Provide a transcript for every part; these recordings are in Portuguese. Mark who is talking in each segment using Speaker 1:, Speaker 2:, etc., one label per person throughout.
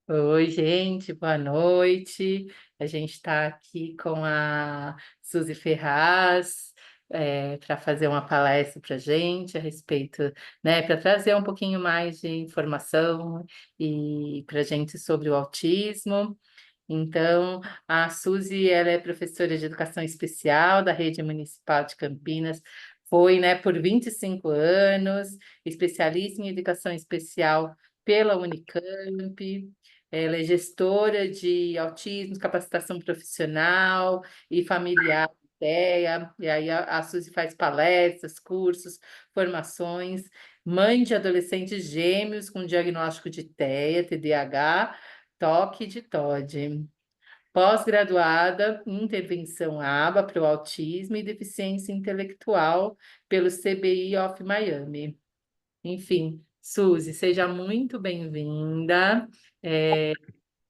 Speaker 1: Oi, gente, boa noite. A gente está aqui com a Suzy Ferraz para fazer uma palestra para a gente a respeito, né, para trazer um pouquinho mais de informação e para a gente sobre o autismo. Então, a Suzy, ela é professora de educação especial da Rede Municipal de Campinas, foi, né, por 25 anos, especialista em educação especial pela Unicamp. Ela é gestora de autismo, capacitação profissional e familiar, TEA, e aí a Suzy faz palestras, cursos, formações, mãe de adolescentes gêmeos com diagnóstico de TEA, TDAH, toque de TOD. Pós-graduada em intervenção ABA para o autismo e deficiência intelectual pelo CBI of Miami. Enfim, Suzy, seja muito bem-vinda.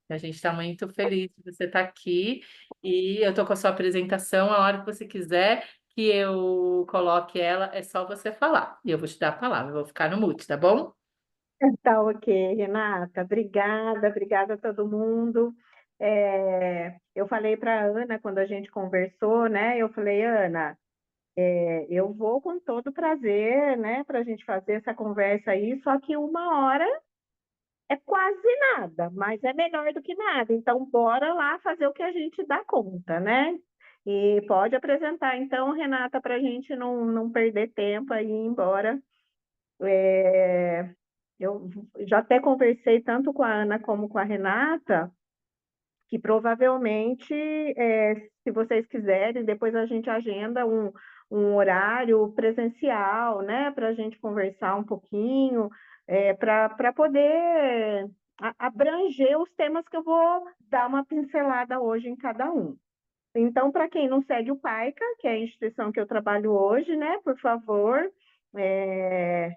Speaker 1: A gente está muito feliz de você estar aqui e eu estou com a sua apresentação. A hora que você quiser que eu coloque ela, é só você falar. E eu vou te dar a palavra, eu vou ficar no mute, tá bom?
Speaker 2: Tá ok, Renata. Obrigada, obrigada a todo mundo. Eu falei para a Ana quando a gente conversou, né? Eu falei, Ana, eu vou com todo prazer, né, para a gente fazer essa conversa aí, só que 1 hora é quase nada, mas é melhor do que nada. Então, bora lá fazer o que a gente dá conta, né? E pode apresentar, então, Renata, para a gente não perder tempo aí e ir embora. É, Eu já até conversei tanto com a Ana como com a Renata, que provavelmente, se vocês quiserem, depois a gente agenda um horário presencial, né, para a gente conversar um pouquinho, para poder abranger os temas que eu vou dar uma pincelada hoje em cada um. Então, para quem não segue o PAICA, que é a instituição que eu trabalho hoje, né, por favor, é,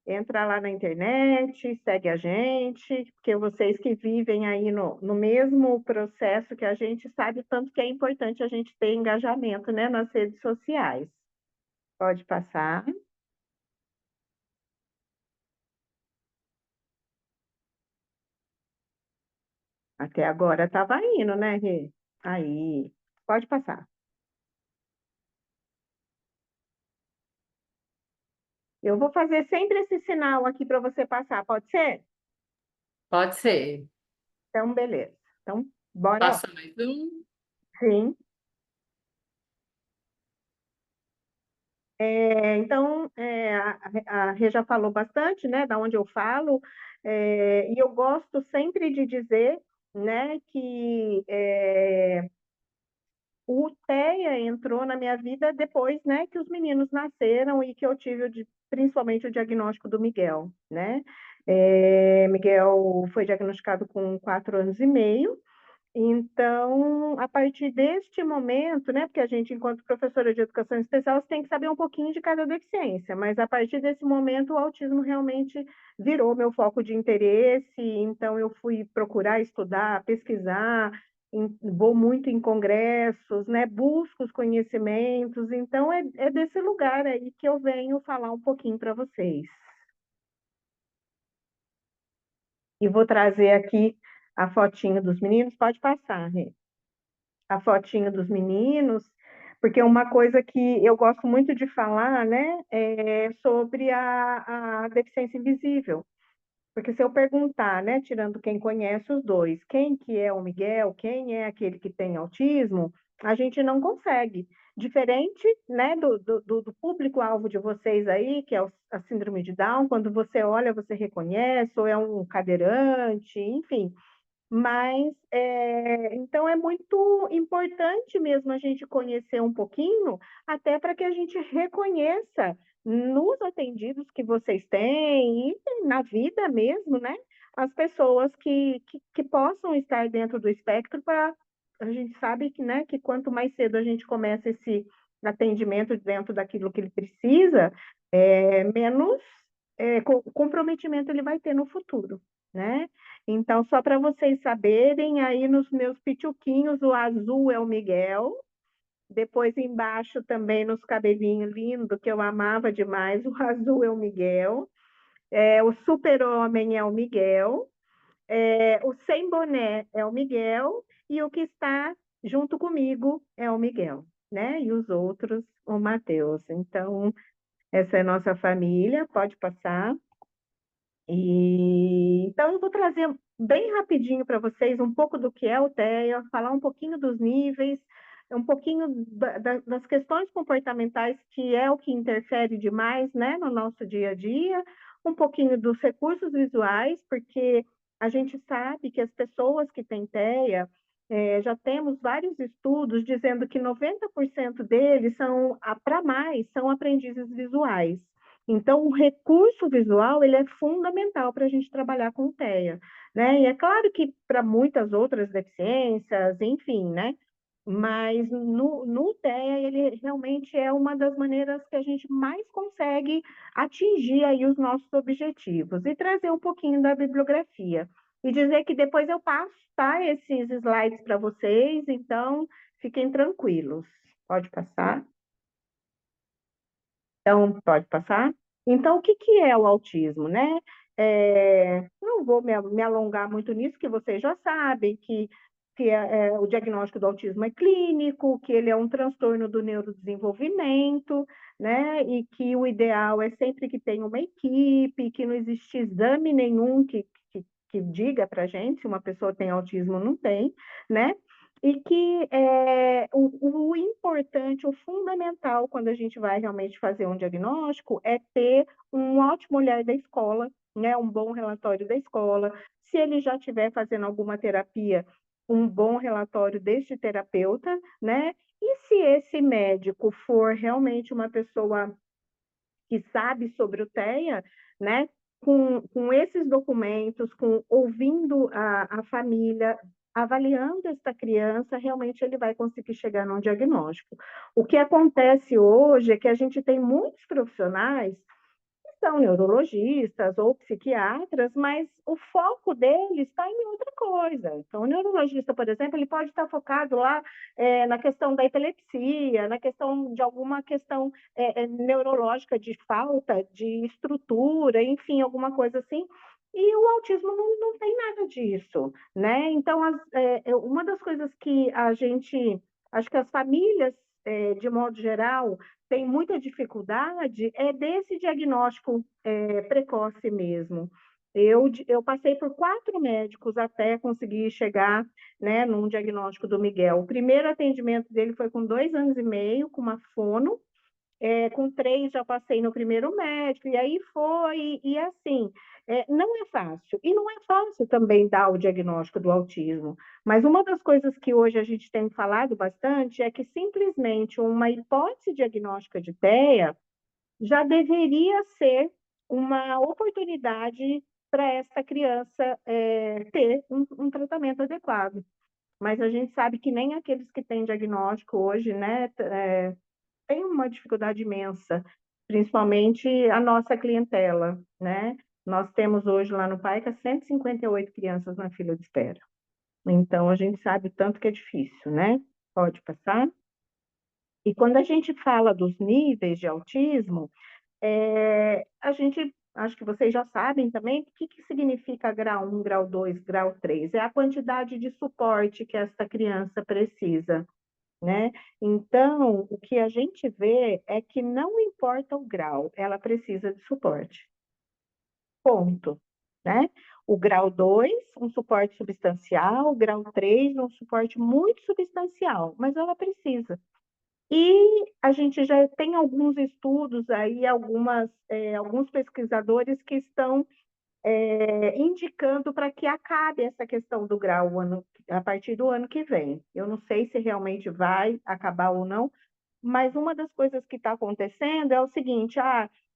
Speaker 2: entra lá na internet, segue a gente, porque vocês que vivem aí no mesmo processo que a gente sabe tanto que é importante a gente ter engajamento, né, nas redes sociais. Pode passar. Até agora estava indo, né, Rê? Aí, pode passar. Eu vou fazer sempre esse sinal aqui para você passar, pode ser?
Speaker 1: Pode ser.
Speaker 2: Então, beleza. Então, bora lá.
Speaker 1: Passa mais um.
Speaker 2: Sim. A Rê já falou bastante, né, da onde eu falo, e eu gosto sempre de dizer, né, que o TEA entrou na minha vida depois, né, que os meninos nasceram e que eu tive principalmente o diagnóstico do Miguel, né? Miguel foi diagnosticado com 4 anos e meio. Então, a partir deste momento, né, porque a gente, enquanto professora de educação especial, você tem que saber um pouquinho de cada deficiência, mas a partir desse momento o autismo realmente virou meu foco de interesse, então eu fui procurar estudar, pesquisar, vou muito em congressos, né, busco os conhecimentos, então é desse lugar aí que eu venho falar um pouquinho para vocês. E vou trazer aqui a fotinho dos meninos, pode passar, Rê. A fotinho dos meninos, porque uma coisa que eu gosto muito de falar, né, é sobre a deficiência invisível. Porque se eu perguntar, né, tirando quem conhece os dois, quem que é o Miguel, quem é aquele que tem autismo, a gente não consegue. Diferente, né, do público-alvo de vocês aí, que é a síndrome de Down, quando você olha, você reconhece, ou é um cadeirante, enfim. Mas, então é muito importante mesmo a gente conhecer um pouquinho, até para que a gente reconheça nos atendidos que vocês têm e na vida mesmo, né? As pessoas que possam estar dentro do espectro para a gente sabe que, né, que quanto mais cedo a gente começa esse atendimento dentro daquilo que ele precisa, menos comprometimento ele vai ter no futuro, né? Então, só para vocês saberem, aí nos meus pituquinhos, o azul é o Miguel. Depois embaixo também nos cabelinhos lindo, que eu amava demais, o azul é o Miguel. O super-homem é o Miguel. O sem boné é o Miguel e o que está junto comigo é o Miguel, né? E os outros, o Matheus. Então, essa é nossa família, pode passar. Então, eu vou trazer bem rapidinho para vocês um pouco do que é o TEA, falar um pouquinho dos níveis, um pouquinho das questões comportamentais, que é o que interfere demais, né, no nosso dia a dia, um pouquinho dos recursos visuais, porque a gente sabe que as pessoas que têm TEA, já temos vários estudos dizendo que 90% deles são, para mais, são aprendizes visuais. Então, o recurso visual ele é fundamental para a gente trabalhar com TEA, né? E é claro que para muitas outras deficiências, enfim, né? Mas no TEA ele realmente é uma das maneiras que a gente mais consegue atingir aí os nossos objetivos e trazer um pouquinho da bibliografia. E dizer que depois eu passo, tá, esses slides para vocês, então fiquem tranquilos. Pode passar? Então, pode passar? Então, o que que é o autismo, né? Não vou me alongar muito nisso, que vocês já sabem que o diagnóstico do autismo é clínico, que ele é um transtorno do neurodesenvolvimento, né? E que o ideal é sempre que tenha uma equipe, que não existe exame nenhum que diga para gente se uma pessoa tem autismo ou não tem, né? E que o importante, o fundamental, quando a gente vai realmente fazer um diagnóstico, é ter um ótimo olhar da escola, né? Um bom relatório da escola. Se ele já estiver fazendo alguma terapia, um bom relatório deste terapeuta, né? E se esse médico for realmente uma pessoa que sabe sobre o TEA, né? Com esses documentos, ouvindo a família, avaliando essa criança, realmente ele vai conseguir chegar num diagnóstico. O que acontece hoje é que a gente tem muitos profissionais são neurologistas ou psiquiatras, mas o foco deles está em outra coisa. Então, o neurologista, por exemplo, ele pode estar focado lá na questão da epilepsia, na questão de alguma questão neurológica de falta de estrutura, enfim, alguma coisa assim. E o autismo não tem nada disso, né? Então, uma das coisas que a gente, acho que as famílias, de modo geral, tem muita dificuldade é desse diagnóstico precoce mesmo. Eu passei por 4 médicos até conseguir chegar, né, num diagnóstico do Miguel. O primeiro atendimento dele foi com 2 anos e meio, com uma fono, com 3 já passei no primeiro médico, e aí foi, e assim, não é fácil. E não é fácil também dar o diagnóstico do autismo. Mas uma das coisas que hoje a gente tem falado bastante é que simplesmente uma hipótese diagnóstica de TEA já deveria ser uma oportunidade para essa criança ter um tratamento adequado. Mas a gente sabe que nem aqueles que têm diagnóstico hoje, né, tem uma dificuldade imensa, principalmente a nossa clientela, né? Nós temos hoje lá no PAICA 158 crianças na fila de espera. Então, a gente sabe o tanto que é difícil, né? Pode passar? E quando a gente fala dos níveis de autismo, a gente, acho que vocês já sabem também, o que significa grau 1, grau 2, grau 3? É a quantidade de suporte que essa criança precisa, né? Então, o que a gente vê é que não importa o grau, ela precisa de suporte. Ponto, né? O grau 2, um suporte substancial, o grau 3, um suporte muito substancial, mas ela precisa. E a gente já tem alguns estudos aí, alguns pesquisadores que estão indicando para que acabe essa questão do grau a partir do ano que vem. Eu não sei se realmente vai acabar ou não, mas uma das coisas que está acontecendo é o seguinte: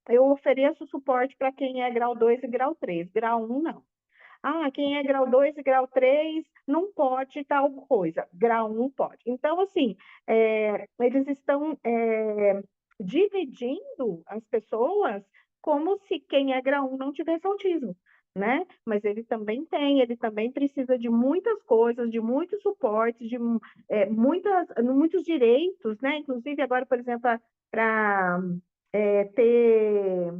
Speaker 2: eu ofereço suporte para quem é grau 2 e grau 3, grau 1 não. Quem é grau 2 e grau 3 não pode tal coisa, grau 1 pode. Então, assim, eles estão dividindo as pessoas como se quem é grau 1 não tivesse autismo, né? Mas ele também tem, ele também precisa de muitas coisas, de muitos suportes, de muitos direitos, né? Inclusive, agora, por exemplo, para ter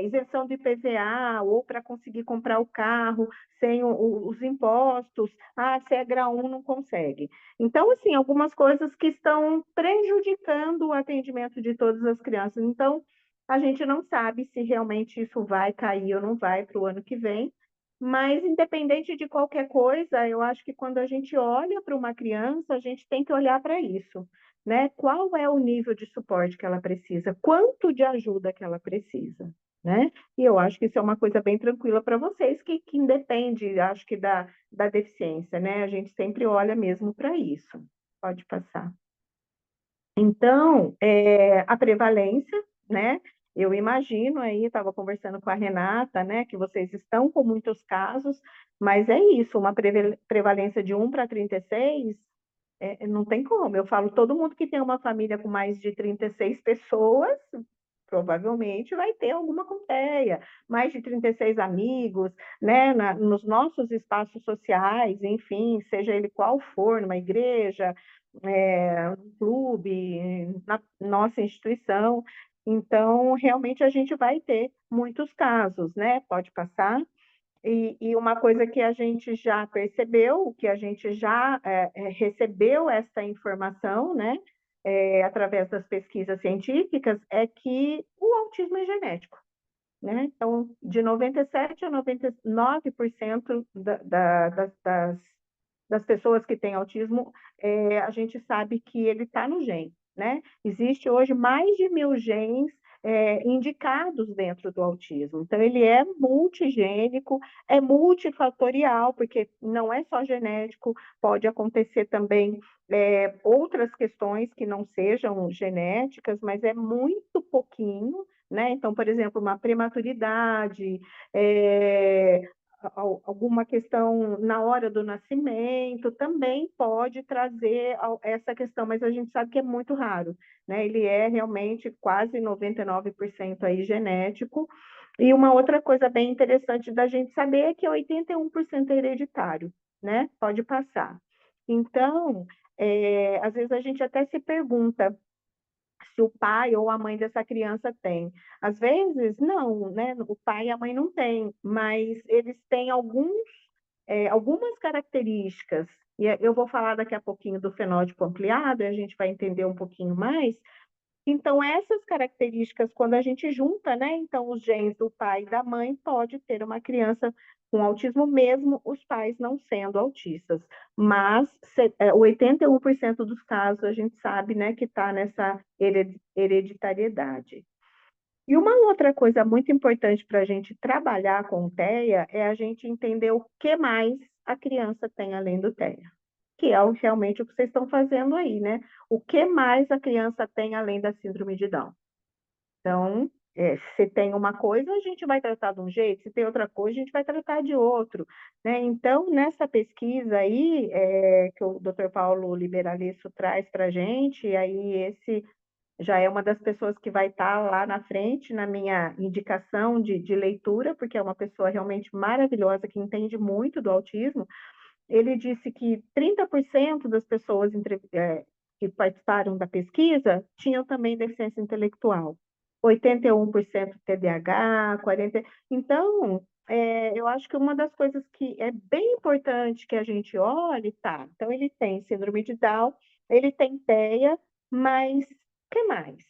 Speaker 2: isenção do IPVA ou para conseguir comprar o carro sem os impostos. Ah, se é grau 1 não consegue. Então, assim, algumas coisas que estão prejudicando o atendimento de todas as crianças. Então, a gente não sabe se realmente isso vai cair ou não vai para o ano que vem, mas independente de qualquer coisa, eu acho que quando a gente olha para uma criança, a gente tem que olhar para isso, né? Qual é o nível de suporte que ela precisa? Quanto de ajuda que ela precisa, né? E eu acho que isso é uma coisa bem tranquila para vocês, que independe, acho que da deficiência, né? A gente sempre olha mesmo para isso. Pode passar. Então, a prevalência, né? Eu imagino aí, estava conversando com a Renata, né, que vocês estão com muitos casos, mas é isso, uma prevalência de 1 para 36, não tem como. Eu falo, todo mundo que tem uma família com mais de 36 pessoas, provavelmente vai ter alguma conteia, mais de 36 amigos, né, nos nossos espaços sociais, enfim, seja ele qual for, numa igreja, um clube, na nossa instituição. Então, realmente, a gente vai ter muitos casos, né? Pode passar. E uma coisa que a gente já percebeu, que a gente já recebeu essa informação, né, através das pesquisas científicas, é que o autismo é genético, né? Então, de 97 a 99% das pessoas que têm autismo, a gente sabe que ele está no gene, né? Existe hoje mais de 1.000 genes indicados dentro do autismo. Então, ele é multigênico, é multifatorial, porque não é só genético, pode acontecer também outras questões que não sejam genéticas, mas é muito pouquinho, né? Então, por exemplo, uma prematuridade, alguma questão na hora do nascimento, também pode trazer essa questão, mas a gente sabe que é muito raro, né? Ele é realmente quase 99% aí genético. E uma outra coisa bem interessante da gente saber é que 81% é hereditário, né? Pode passar. Então, às vezes a gente até se pergunta se o pai ou a mãe dessa criança tem. Às vezes, não, né? O pai e a mãe não têm, mas eles têm algumas características. E eu vou falar daqui a pouquinho do fenótipo ampliado, e a gente vai entender um pouquinho mais. Então, essas características, quando a gente junta, né? Então, os genes do pai e da mãe, pode ter uma criança com autismo, mesmo os pais não sendo autistas. Mas 81% dos casos a gente sabe, né, que está nessa hereditariedade. E uma outra coisa muito importante para a gente trabalhar com o TEA é a gente entender o que mais a criança tem além do TEA, que é realmente o que vocês estão fazendo aí, né? O que mais a criança tem além da síndrome de Down? Então, se tem uma coisa, a gente vai tratar de um jeito, se tem outra coisa, a gente vai tratar de outro, né? Então, nessa pesquisa aí, que o Dr. Paulo Liberalesso traz para a gente, e aí esse já é uma das pessoas que vai estar lá na frente na minha indicação de leitura, porque é uma pessoa realmente maravilhosa, que entende muito do autismo. Ele disse que 30% das pessoas que participaram da pesquisa tinham também deficiência intelectual. 81% TDAH, 40%. Então, eu acho que uma das coisas que é bem importante que a gente olhe, tá, então ele tem síndrome de Down, ele tem TEA, mas o que mais?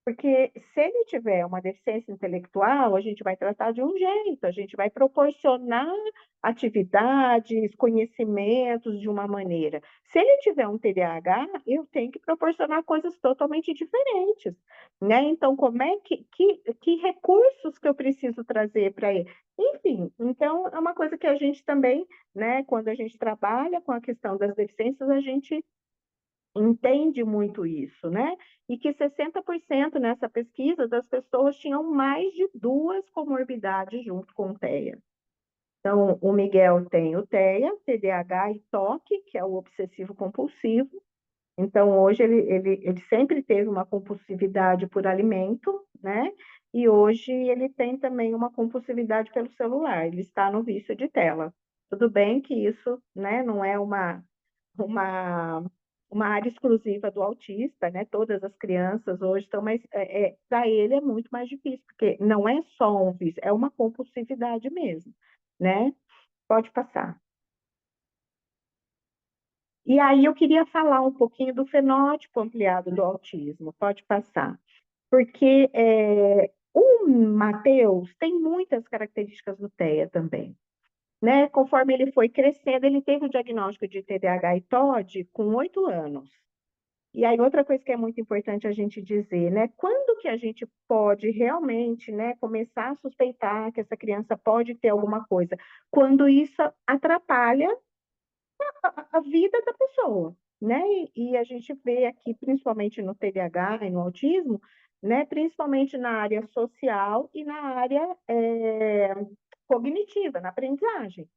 Speaker 2: Porque se ele tiver uma deficiência intelectual, a gente vai tratar de um jeito, a gente vai proporcionar atividades, conhecimentos de uma maneira. Se ele tiver um TDAH, eu tenho que proporcionar coisas totalmente diferentes, né? Então, como é que recursos que eu preciso trazer para ele? Enfim, então é uma coisa que a gente também, né, quando a gente trabalha com a questão das deficiências, a gente entende muito isso, né? E que 60% nessa pesquisa das pessoas tinham mais de 2 comorbidades junto com o TEA. Então, o Miguel tem o TEA, TDAH e TOC, que é o obsessivo compulsivo. Então, hoje ele sempre teve uma compulsividade por alimento, né? E hoje ele tem também uma compulsividade pelo celular, ele está no vício de tela. Tudo bem que isso, né, não é uma uma área exclusiva do autista, né? Todas as crianças hoje estão, mas para ele é muito mais difícil, porque não é só um vício, é uma compulsividade mesmo, né? Pode passar. E aí eu queria falar um pouquinho do fenótipo ampliado do autismo. Pode passar. Porque o Matheus tem muitas características do TEA também. Né? Conforme ele foi crescendo, ele teve o diagnóstico de TDAH e TOD com 8 anos. E aí, outra coisa que é muito importante a gente dizer, né? Quando que a gente pode realmente, né, começar a suspeitar que essa criança pode ter alguma coisa? Quando isso atrapalha a vida da pessoa, né? E a gente vê aqui, principalmente no TDAH e no autismo, né? Principalmente na área social e na área cognitiva, na aprendizagem.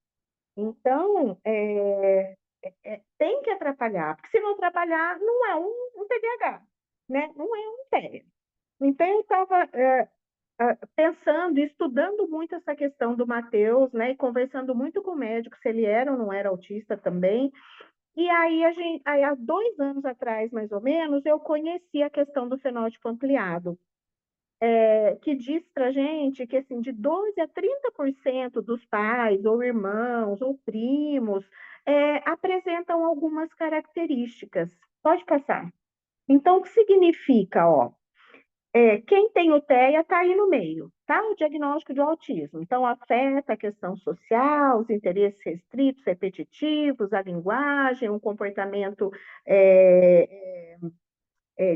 Speaker 2: Então, tem que atrapalhar, porque se não atrapalhar, não é um TDAH, né? Não é um TEA. Então, eu estava pensando, estudando muito essa questão do Matheus, né? E conversando muito com o médico, se ele era ou não era autista também. E aí, há 2 anos atrás, mais ou menos, eu conheci a questão do fenótipo ampliado, que diz para gente que assim, de 12 a 30% dos pais, ou irmãos, ou primos, apresentam algumas características. Pode passar. Então, o que significa, ó? Quem tem o TEA está aí no meio, tá? O diagnóstico de autismo. Então, afeta a questão social, os interesses restritos, repetitivos, a linguagem, um comportamento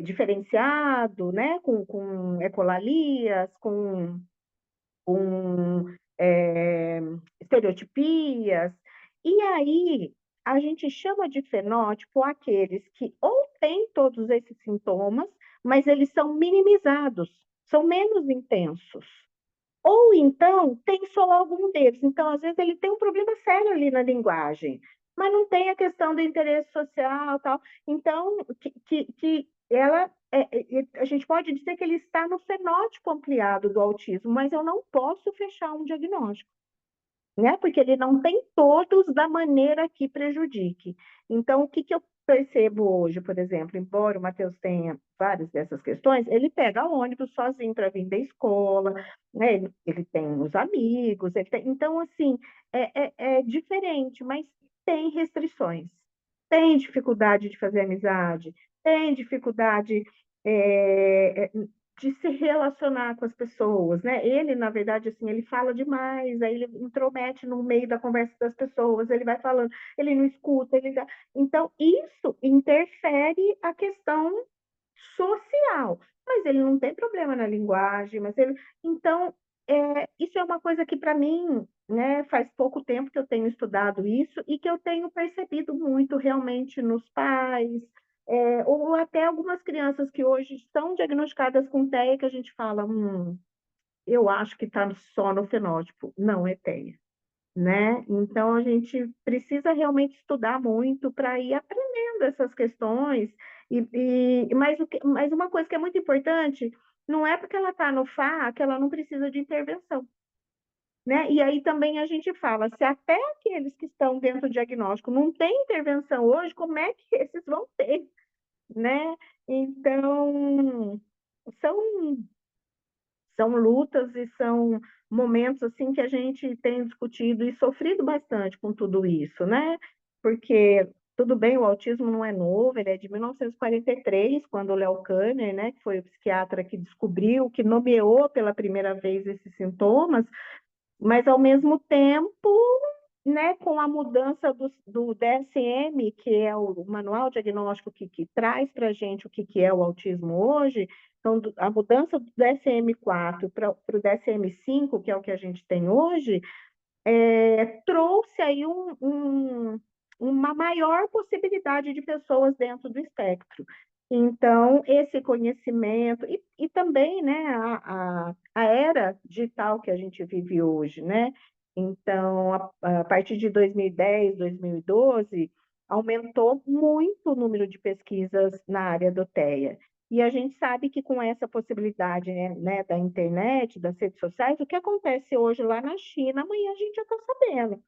Speaker 2: diferenciado, né? Com ecolalias, com é, estereotipias. E aí, a gente chama de fenótipo aqueles que ou têm todos esses sintomas, mas eles são minimizados, são menos intensos. Ou então, tem só algum deles. Então, às vezes, ele tem um problema sério ali na linguagem, mas não tem a questão do interesse social, tal. Então, que ela, a gente pode dizer que ele está no fenótipo ampliado do autismo, mas eu não posso fechar um diagnóstico, né? Porque ele não tem todos da maneira que prejudique. Então, o que eu percebo hoje, por exemplo, embora o Matheus tenha várias dessas questões, ele pega ônibus sozinho para vir da escola, né? Ele tem os amigos, então, assim, é diferente, mas tem restrições. Tem dificuldade de fazer amizade, tem dificuldade de se relacionar com as pessoas, né? Ele, na verdade, assim, ele fala demais, aí ele intromete no meio da conversa das pessoas, ele vai falando, ele não escuta, então isso interfere a questão social, mas ele não tem problema na linguagem, então isso é uma coisa que para mim, né, faz pouco tempo que eu tenho estudado isso e que eu tenho percebido muito realmente nos pais, ou até algumas crianças que hoje estão diagnosticadas com TEA, que a gente fala, eu acho que está só no fenótipo. Não é TEA, né? Então, a gente precisa realmente estudar muito para ir aprendendo essas questões. Mas uma coisa que é muito importante, não é porque ela está no FA que ela não precisa de intervenção. Né? E aí também a gente fala, se até aqueles que estão dentro do diagnóstico não têm intervenção hoje, como é que esses vão ter? Né? Então, são, são lutas e são momentos assim que a gente tem discutido e sofrido bastante com tudo isso, né? Porque tudo bem, o autismo não é novo, ele é de 1943, quando o Léo Kanner, né, que foi o psiquiatra que descobriu, que nomeou pela primeira vez esses sintomas, mas ao mesmo tempo, né, com a mudança do DSM, que é o manual diagnóstico que traz para a gente o que é o autismo hoje, então a mudança do DSM-4 para o DSM-5, que é o que a gente tem hoje, trouxe aí uma maior possibilidade de pessoas dentro do espectro. Então, esse conhecimento, e também, né, a era digital que a gente vive hoje, né? Então, a partir de 2010, 2012, aumentou muito o número de pesquisas na área do TEA. E a gente sabe que com essa possibilidade, né, da internet, das redes sociais, o que acontece hoje lá na China, amanhã a gente já está sabendo.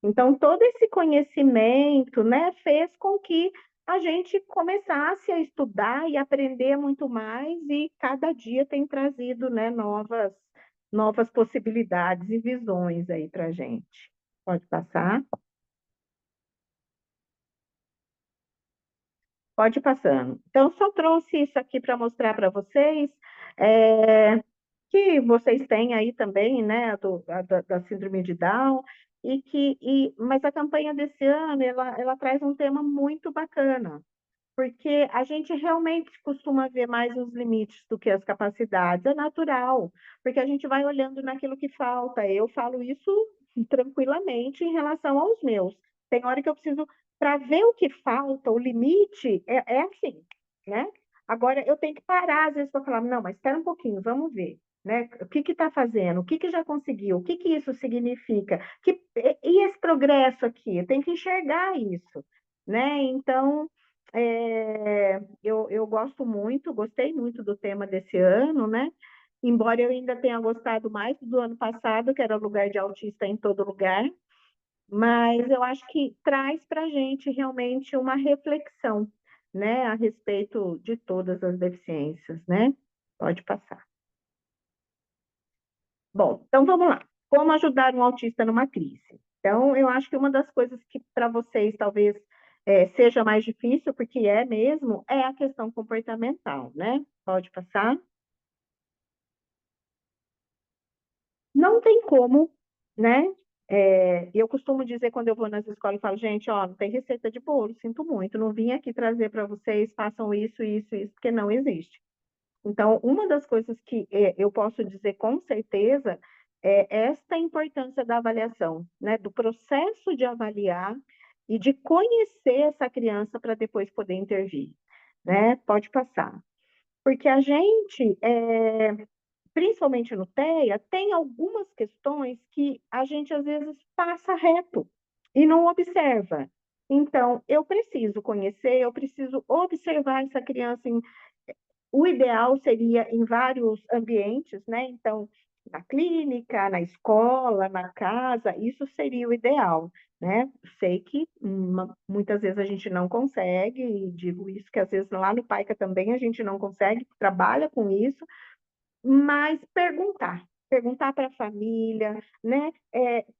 Speaker 2: Então, todo esse conhecimento, né, fez com que a gente começasse a estudar e aprender muito mais, e cada dia tem trazido, né, novas possibilidades e visões aí para a gente. Pode passar? Pode ir passando. Então, só trouxe isso aqui para mostrar para vocês, é, que vocês têm aí também, né, da síndrome de Down, mas a campanha desse ano, ela traz um tema muito bacana, porque a gente realmente costuma ver mais os limites do que as capacidades. É natural, porque a gente vai olhando naquilo que falta. Eu falo isso tranquilamente em relação aos meus. Tem hora que eu preciso, para ver o que falta, o limite, é assim, né? Agora, eu tenho que parar, às vezes, para falar, não, mas espera um pouquinho, vamos ver. Né? O que está fazendo? O que já conseguiu? O que isso significa? E esse progresso aqui? Eu tenho que enxergar isso, né? Então, eu gosto muito, gostei muito do tema desse ano, né? Embora eu ainda tenha gostado mais do ano passado, que era o lugar de autista em todo lugar, mas eu acho que traz para a gente realmente uma reflexão, né, a respeito de todas as deficiências, né? Pode passar. Bom, então vamos lá. Como ajudar um autista numa crise? Então, eu acho que uma das coisas que para vocês talvez seja mais difícil, porque é mesmo, é a questão comportamental, né? Pode passar. Não tem como, né? Eu costumo dizer quando eu vou nas escolas, eu falo, gente, ó, não tem receita de bolo, sinto muito, não vim aqui trazer para vocês, façam isso, isso, isso, porque não existe. Então, uma das coisas que eu posso dizer com certeza é esta importância da avaliação, né? Do processo de avaliar e de conhecer essa criança para depois poder intervir, né? Pode passar. Porque a gente, principalmente no TEA, tem algumas questões que a gente às vezes passa reto e não observa. Então, eu preciso conhecer, eu preciso observar essa criança o ideal seria em vários ambientes, né? Então, na clínica, na escola, na casa, isso seria o ideal, né? Sei que muitas vezes a gente não consegue, e digo isso que às vezes lá no PAICA também a gente não consegue, trabalha com isso, mas perguntar para a família, né?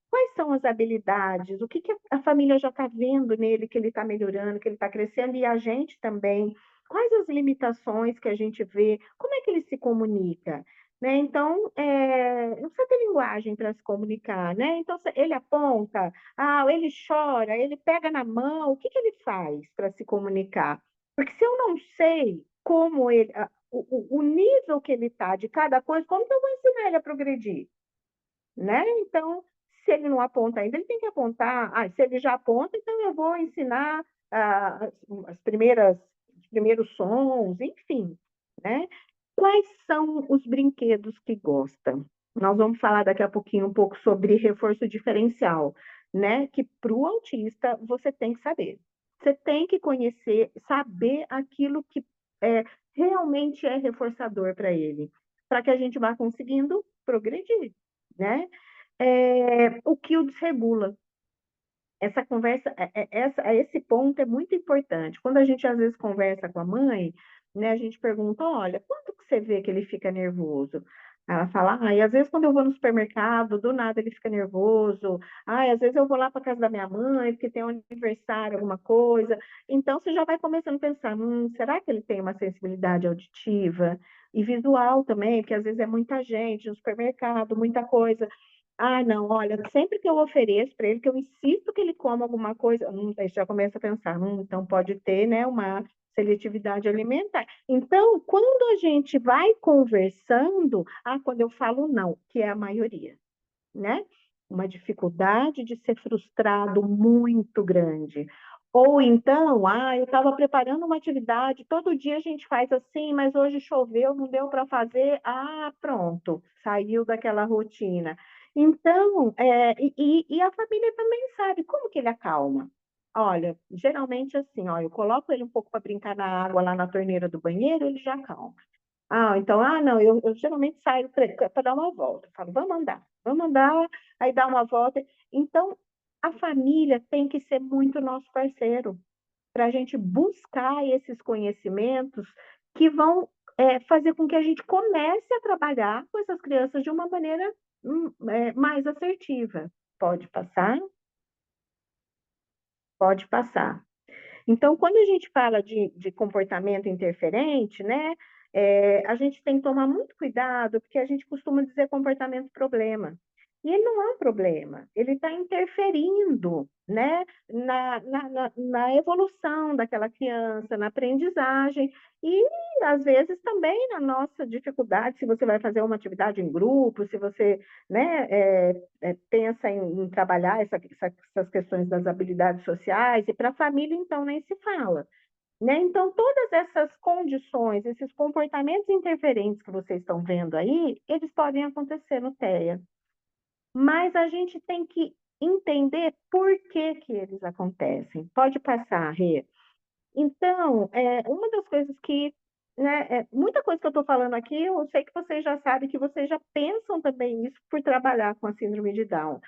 Speaker 2: Quais são as habilidades, o que a família já está vendo nele que ele está melhorando, que ele está crescendo, e a gente também. Quais as limitações que a gente vê? Como é que ele se comunica? Né? Então, não precisa ter linguagem para se comunicar, né? Então, se ele aponta, ele chora, ele pega na mão, o que ele faz para se comunicar? Porque se eu não sei como ele, o nível que ele está de cada coisa, como que eu vou ensinar ele a progredir? Né? Então, se ele não aponta ainda, ele tem que apontar. Se ele já aponta, então eu vou ensinar os primeiros sons, enfim. Né? Quais são os brinquedos que gosta? Nós vamos falar daqui a pouquinho um pouco sobre reforço diferencial, né? Que para o autista você tem que saber. Você tem que conhecer, saber aquilo que é, realmente é reforçador para ele, para que a gente vá conseguindo progredir, né? O que o desregula. Essa conversa, esse ponto é muito importante. Quando a gente às vezes conversa com a mãe, né, a gente pergunta, olha, quando que você vê que ele fica nervoso? Ela fala, e às vezes quando eu vou no supermercado, do nada ele fica nervoso. Às vezes eu vou lá para casa da minha mãe, porque tem um aniversário, alguma coisa. Então você já vai começando a pensar, será que ele tem uma sensibilidade auditiva e visual também? Porque às vezes é muita gente no supermercado, muita coisa. Não, olha, sempre que eu ofereço para ele, que eu insisto que ele coma alguma coisa, aí já começa a pensar, então pode ter, né, uma seletividade alimentar. Então, quando a gente vai conversando, quando eu falo não, que é a maioria, né? Uma dificuldade de ser frustrado muito grande. Ou então, eu estava preparando uma atividade, todo dia a gente faz assim, mas hoje choveu, não deu para fazer. Pronto, saiu daquela rotina. Então, e a família também sabe como que ele acalma. Olha, geralmente assim, eu coloco ele um pouco para brincar na água lá na torneira do banheiro, ele já acalma. Então, não, eu geralmente saio para dar uma volta. Eu falo, vamos andar, aí dá uma volta. Então, a família tem que ser muito nosso parceiro, para a gente buscar esses conhecimentos que vão fazer com que a gente comece a trabalhar com essas crianças de uma maneira mais assertiva. Pode passar? Pode passar. Então, quando a gente fala de comportamento interferente, né, a gente tem que tomar muito cuidado, porque a gente costuma dizer comportamento problema. E ele não é um problema, ele está interferindo, né, na evolução daquela criança, na aprendizagem, e às vezes também na nossa dificuldade, se você vai fazer uma atividade em grupo, se você, né, pensa em trabalhar essas questões das habilidades sociais, e para a família, então, nem se fala. Né? Então, todas essas condições, esses comportamentos interferentes que vocês estão vendo aí, eles podem acontecer no TEA. Mas a gente tem que entender por que que eles acontecem. Pode passar, Rê. Então, uma das coisas que, né, muita coisa que eu estou falando aqui, eu sei que vocês já sabem, que vocês já pensam também isso por trabalhar com a síndrome de Down.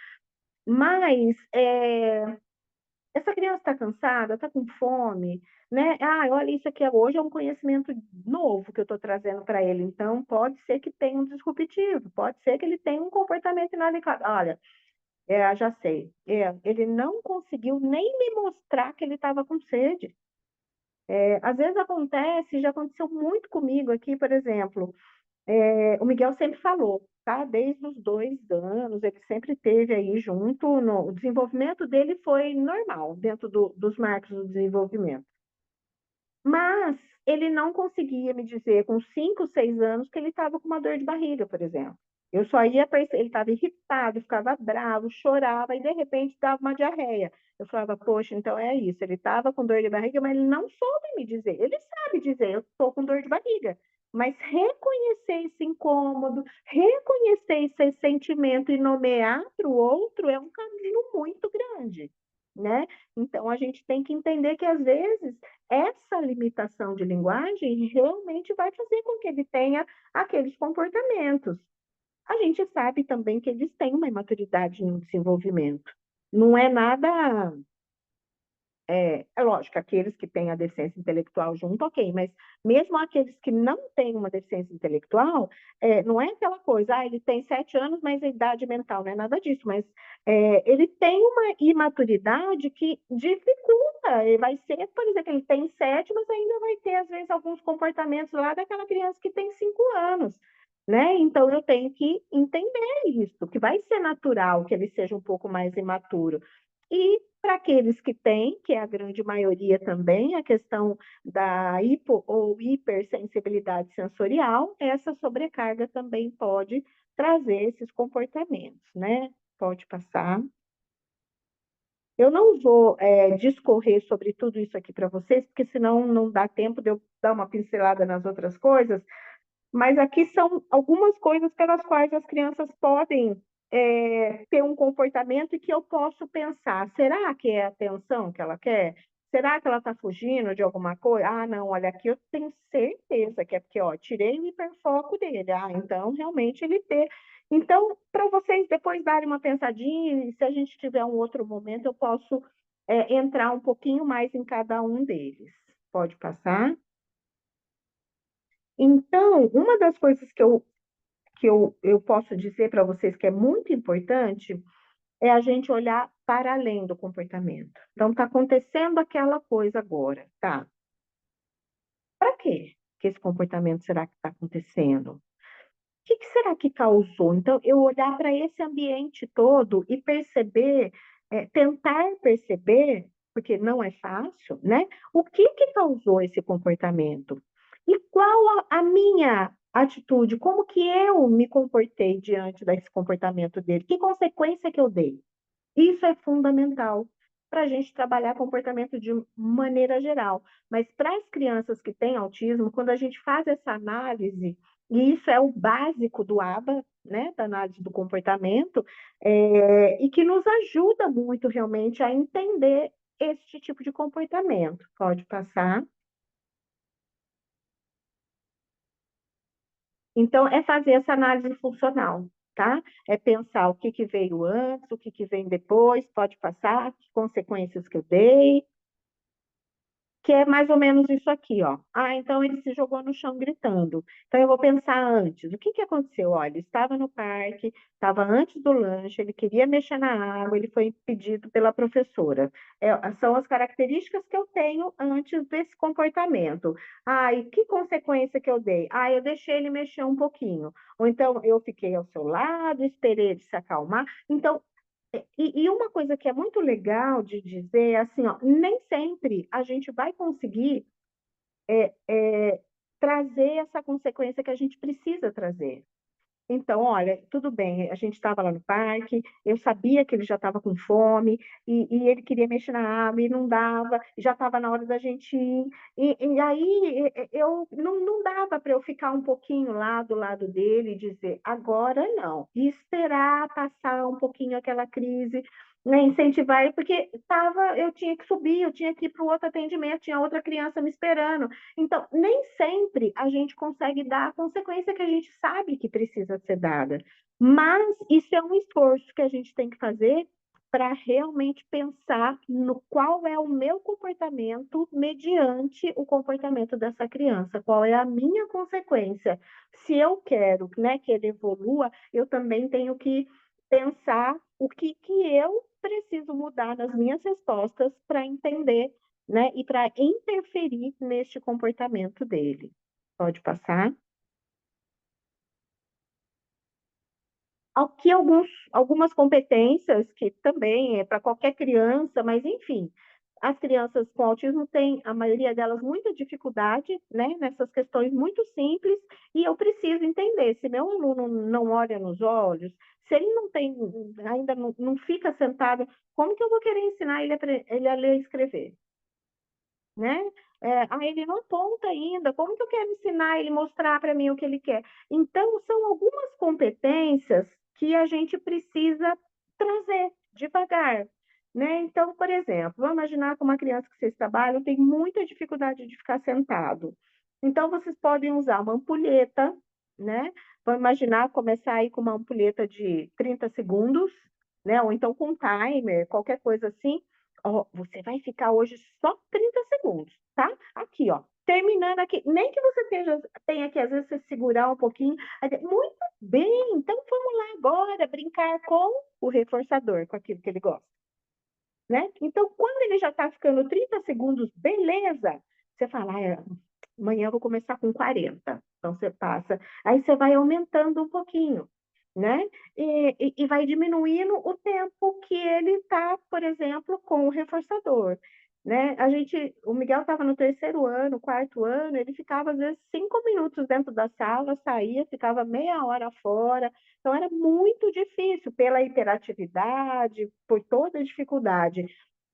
Speaker 2: Mas essa criança está cansada, está com fome, né? Ah, olha, isso aqui hoje é um conhecimento novo que eu estou trazendo para ele. Então, pode ser que tenha um disruptivo, pode ser que ele tenha um comportamento inadequado. Olha, já sei. Ele não conseguiu nem me mostrar que ele estava com sede. Às vezes acontece, já aconteceu muito comigo aqui, por exemplo, o Miguel sempre falou, tá? Desde os 2 anos, ele sempre teve aí junto, o desenvolvimento dele foi normal, dentro dos marcos do desenvolvimento. Mas ele não conseguia me dizer com 5, 6 anos que ele estava com uma dor de barriga, por exemplo. Eu só ia perceber, ele estava irritado, ficava bravo, chorava e de repente dava uma diarreia. Eu falava, poxa, então é isso. Ele estava com dor de barriga, mas ele não soube me dizer. Ele sabe dizer, eu estou com dor de barriga. Mas reconhecer esse incômodo, reconhecer esse sentimento e nomear para o outro é um caminho muito grande, né? Então a gente tem que entender que às vezes essa limitação de linguagem realmente vai fazer com que ele tenha aqueles comportamentos. A gente sabe também que eles têm uma imaturidade no desenvolvimento. Não é nada. É lógico, aqueles que têm a deficiência intelectual junto, ok, mas mesmo aqueles que não têm uma deficiência intelectual, não é aquela coisa, ele tem 7 anos, mas a idade mental, não é nada disso, mas ele tem uma imaturidade que dificulta, ele vai ser, por exemplo, ele tem 7, mas ainda vai ter, às vezes, alguns comportamentos lá daquela criança que tem 5 anos, né? Então, eu tenho que entender isso, que vai ser natural que ele seja um pouco mais imaturo. E para aqueles que têm, que é a grande maioria também, a questão da hipo ou hipersensibilidade sensorial, essa sobrecarga também pode trazer esses comportamentos, né? Pode passar. Eu não vou discorrer sobre tudo isso aqui para vocês, porque senão não dá tempo de eu dar uma pincelada nas outras coisas, mas aqui são algumas coisas pelas quais as crianças podem ter um comportamento e que eu posso pensar, será que é a atenção que ela quer? Será que ela está fugindo de alguma coisa? Ah, não, olha, aqui eu tenho certeza que é porque, ó, tirei o hiperfoco dele. Ah, então, realmente, ele ter. Então, para vocês depois darem uma pensadinha, e se a gente tiver um outro momento, eu posso entrar um pouquinho mais em cada um deles. Pode passar? Então, uma das coisas que eu posso dizer para vocês que é muito importante é a gente olhar para além do comportamento. Então, está acontecendo aquela coisa agora, tá? Para quê que esse comportamento será que está acontecendo? O que será que causou? Então, eu olhar para esse ambiente todo e perceber, tentar perceber, porque não é fácil, né? O que causou esse comportamento? E qual a minha atitude? Como que eu me comportei diante desse comportamento dele? Que consequência que eu dei? Isso é fundamental para a gente trabalhar comportamento de maneira geral. Mas para as crianças que têm autismo, quando a gente faz essa análise, e isso é o básico do ABA, né, da análise do comportamento, e que nos ajuda muito realmente a entender este tipo de comportamento. Pode passar. Então, é fazer essa análise funcional, tá? É pensar o que veio antes, o que vem depois, pode passar, que consequências que eu dei. que é mais ou menos isso aqui, ó. Ah, então ele se jogou no chão gritando. Então eu vou pensar antes. O que que aconteceu? Olha, ele estava no parque, estava antes do lanche, ele queria mexer na água, ele foi impedido pela professora. São as características que eu tenho antes desse comportamento. Ah, e que consequência que eu dei? Ah, eu deixei ele mexer um pouquinho. Ou então eu fiquei ao seu lado, esperei ele se acalmar. Então, e uma coisa que é muito legal de dizer, é assim, ó, nem sempre a gente vai conseguir trazer essa consequência que a gente precisa trazer. Então, olha, tudo bem, a gente estava lá no parque, eu sabia que ele já estava com fome, e ele queria mexer na água e não dava, já estava na hora da gente ir, e aí eu não dava para eu ficar um pouquinho lá do lado dele e dizer, agora não, e esperar passar um pouquinho aquela crise, né, incentivar ele, porque eu tinha que subir, eu tinha que ir para o outro atendimento, tinha outra criança me esperando. Então, nem sempre a gente consegue dar a consequência que a gente sabe que precisa ser dada. Mas isso é um esforço que a gente tem que fazer para realmente pensar no qual é o meu comportamento mediante o comportamento dessa criança, qual é a minha consequência. Se eu quero, né, que ele evolua, eu também tenho que pensar o que eu preciso mudar nas minhas respostas para entender, né, e para interferir neste comportamento dele. Pode passar. Aqui algumas competências que também é para qualquer criança, mas enfim, as crianças com autismo têm, a maioria delas, muita dificuldade, né, nessas questões muito simples, e eu preciso entender, se meu aluno não olha nos olhos, se ele não tem, ainda não fica sentado, como que eu vou querer ensinar ele a ler e escrever? Né? Ele não aponta ainda, como que eu quero ensinar ele, mostrar para mim o que ele quer? Então, são algumas competências que a gente precisa trazer devagar, né? Então, por exemplo, vamos imaginar que uma criança que vocês trabalham tem muita dificuldade de ficar sentado. Então, vocês podem usar uma ampulheta, né? Vamos imaginar começar aí com uma ampulheta de 30 segundos, né? Ou então com um timer, qualquer coisa assim. Ó, você vai ficar hoje só 30 segundos, tá? Aqui, ó. Terminando aqui, nem que você tenha que, às vezes, você segurar um pouquinho. Muito bem, então vamos lá agora brincar com o reforçador, com aquilo que ele gosta, né? Então, quando ele já está ficando 30 segundos, beleza, você fala, amanhã eu vou começar com 40. Então, você passa, aí você vai aumentando um pouquinho, né? E vai diminuindo o tempo que ele está, por exemplo, com o reforçador. Né? O Miguel estava no terceiro ano, quarto ano, ele ficava às vezes 5 minutos dentro da sala, saía, ficava meia hora fora, então era muito difícil pela hiperatividade, por toda a dificuldade.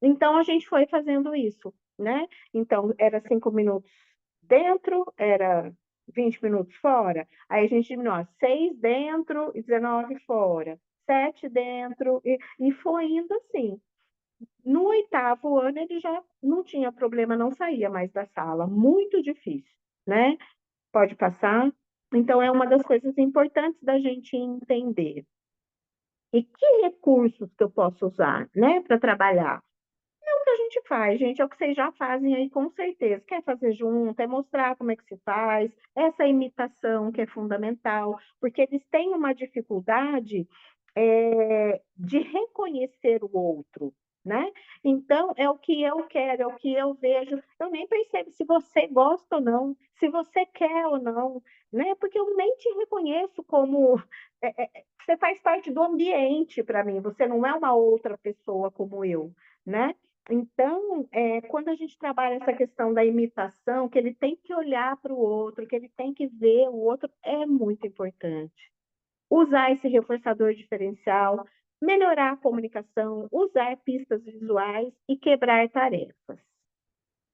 Speaker 2: Então a gente foi fazendo isso, né? Então era 5 minutos dentro, era 20 minutos fora. Aí a gente diminuiu, ó, 6 dentro e 19 fora, 7 dentro, e foi indo assim. No oitavo ano, ele já não tinha problema, não saía mais da sala. Muito difícil, né? Pode passar. Então, é uma das coisas importantes da gente entender. E que recursos que eu posso usar, né, para trabalhar? É o que a gente faz, gente, é o que vocês já fazem aí com certeza. Quer fazer junto, é mostrar como é que se faz, essa imitação que é fundamental, porque eles têm uma dificuldade de reconhecer o outro, né? Então, é o que eu quero, é o que eu vejo. Eu nem percebo se você gosta ou não, se você quer ou não, né? Porque eu nem te reconheço como. Você faz parte do ambiente para mim, você não é uma outra pessoa como eu, né? Então, quando a gente trabalha essa questão da imitação, que ele tem que olhar para o outro, que ele tem que ver o outro, é muito importante. Usar esse reforçador diferencial, melhorar a comunicação, usar pistas visuais e quebrar tarefas.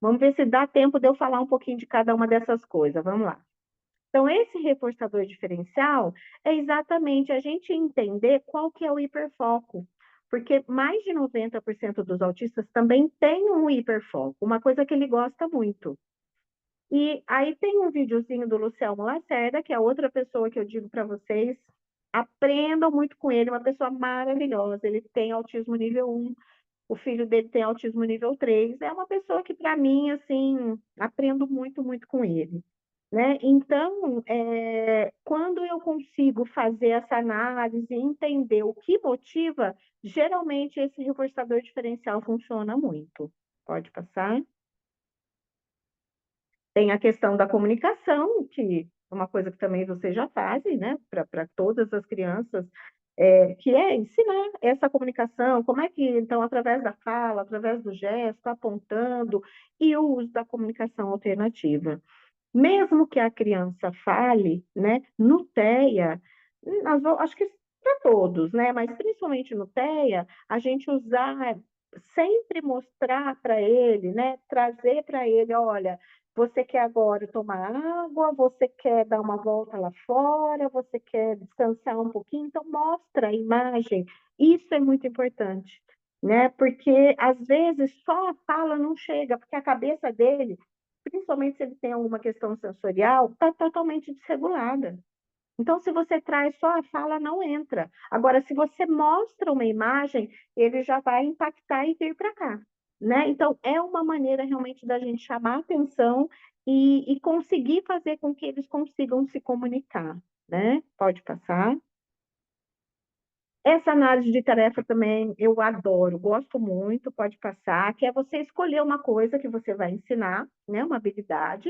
Speaker 2: Vamos ver se dá tempo de eu falar um pouquinho de cada uma dessas coisas. Vamos lá. Então, esse reforçador diferencial é exatamente a gente entender qual que é o hiperfoco, porque mais de 90% dos autistas também têm um hiperfoco, uma coisa que ele gosta muito. E aí tem um videozinho do Luciano Lacerda, que é outra pessoa que eu digo para vocês, aprendam muito com ele, uma pessoa maravilhosa, ele tem autismo nível 1, o filho dele tem autismo nível 3, é uma pessoa que, para mim, assim, aprendo muito, muito com ele, né? Então, quando eu consigo fazer essa análise e entender o que motiva, geralmente esse reforçador diferencial funciona muito. Pode passar. Tem a questão da comunicação, que é uma coisa que também vocês já fazem, né, para todas as crianças, que é ensinar essa comunicação, como é que, então, através da fala, através do gesto, apontando, e o uso da comunicação alternativa. Mesmo que a criança fale, né, no TEA, acho que para todos, né, mas principalmente no TEA, a gente usar, sempre mostrar para ele, né, trazer para ele, olha, você quer agora tomar água, você quer dar uma volta lá fora, você quer descansar um pouquinho, então mostra a imagem, isso é muito importante, né, porque às vezes só a fala não chega, porque a cabeça dele, principalmente se ele tem alguma questão sensorial, está totalmente desregulada. Então, se você traz só a fala, não entra. Agora, se você mostra uma imagem, ele já vai impactar e vir para cá, né? Então, é uma maneira realmente da gente chamar a atenção e conseguir fazer com que eles consigam se comunicar, né? Pode passar. Essa análise de tarefa também eu adoro, gosto muito, pode passar, que é você escolher uma coisa que você vai ensinar, né, uma habilidade,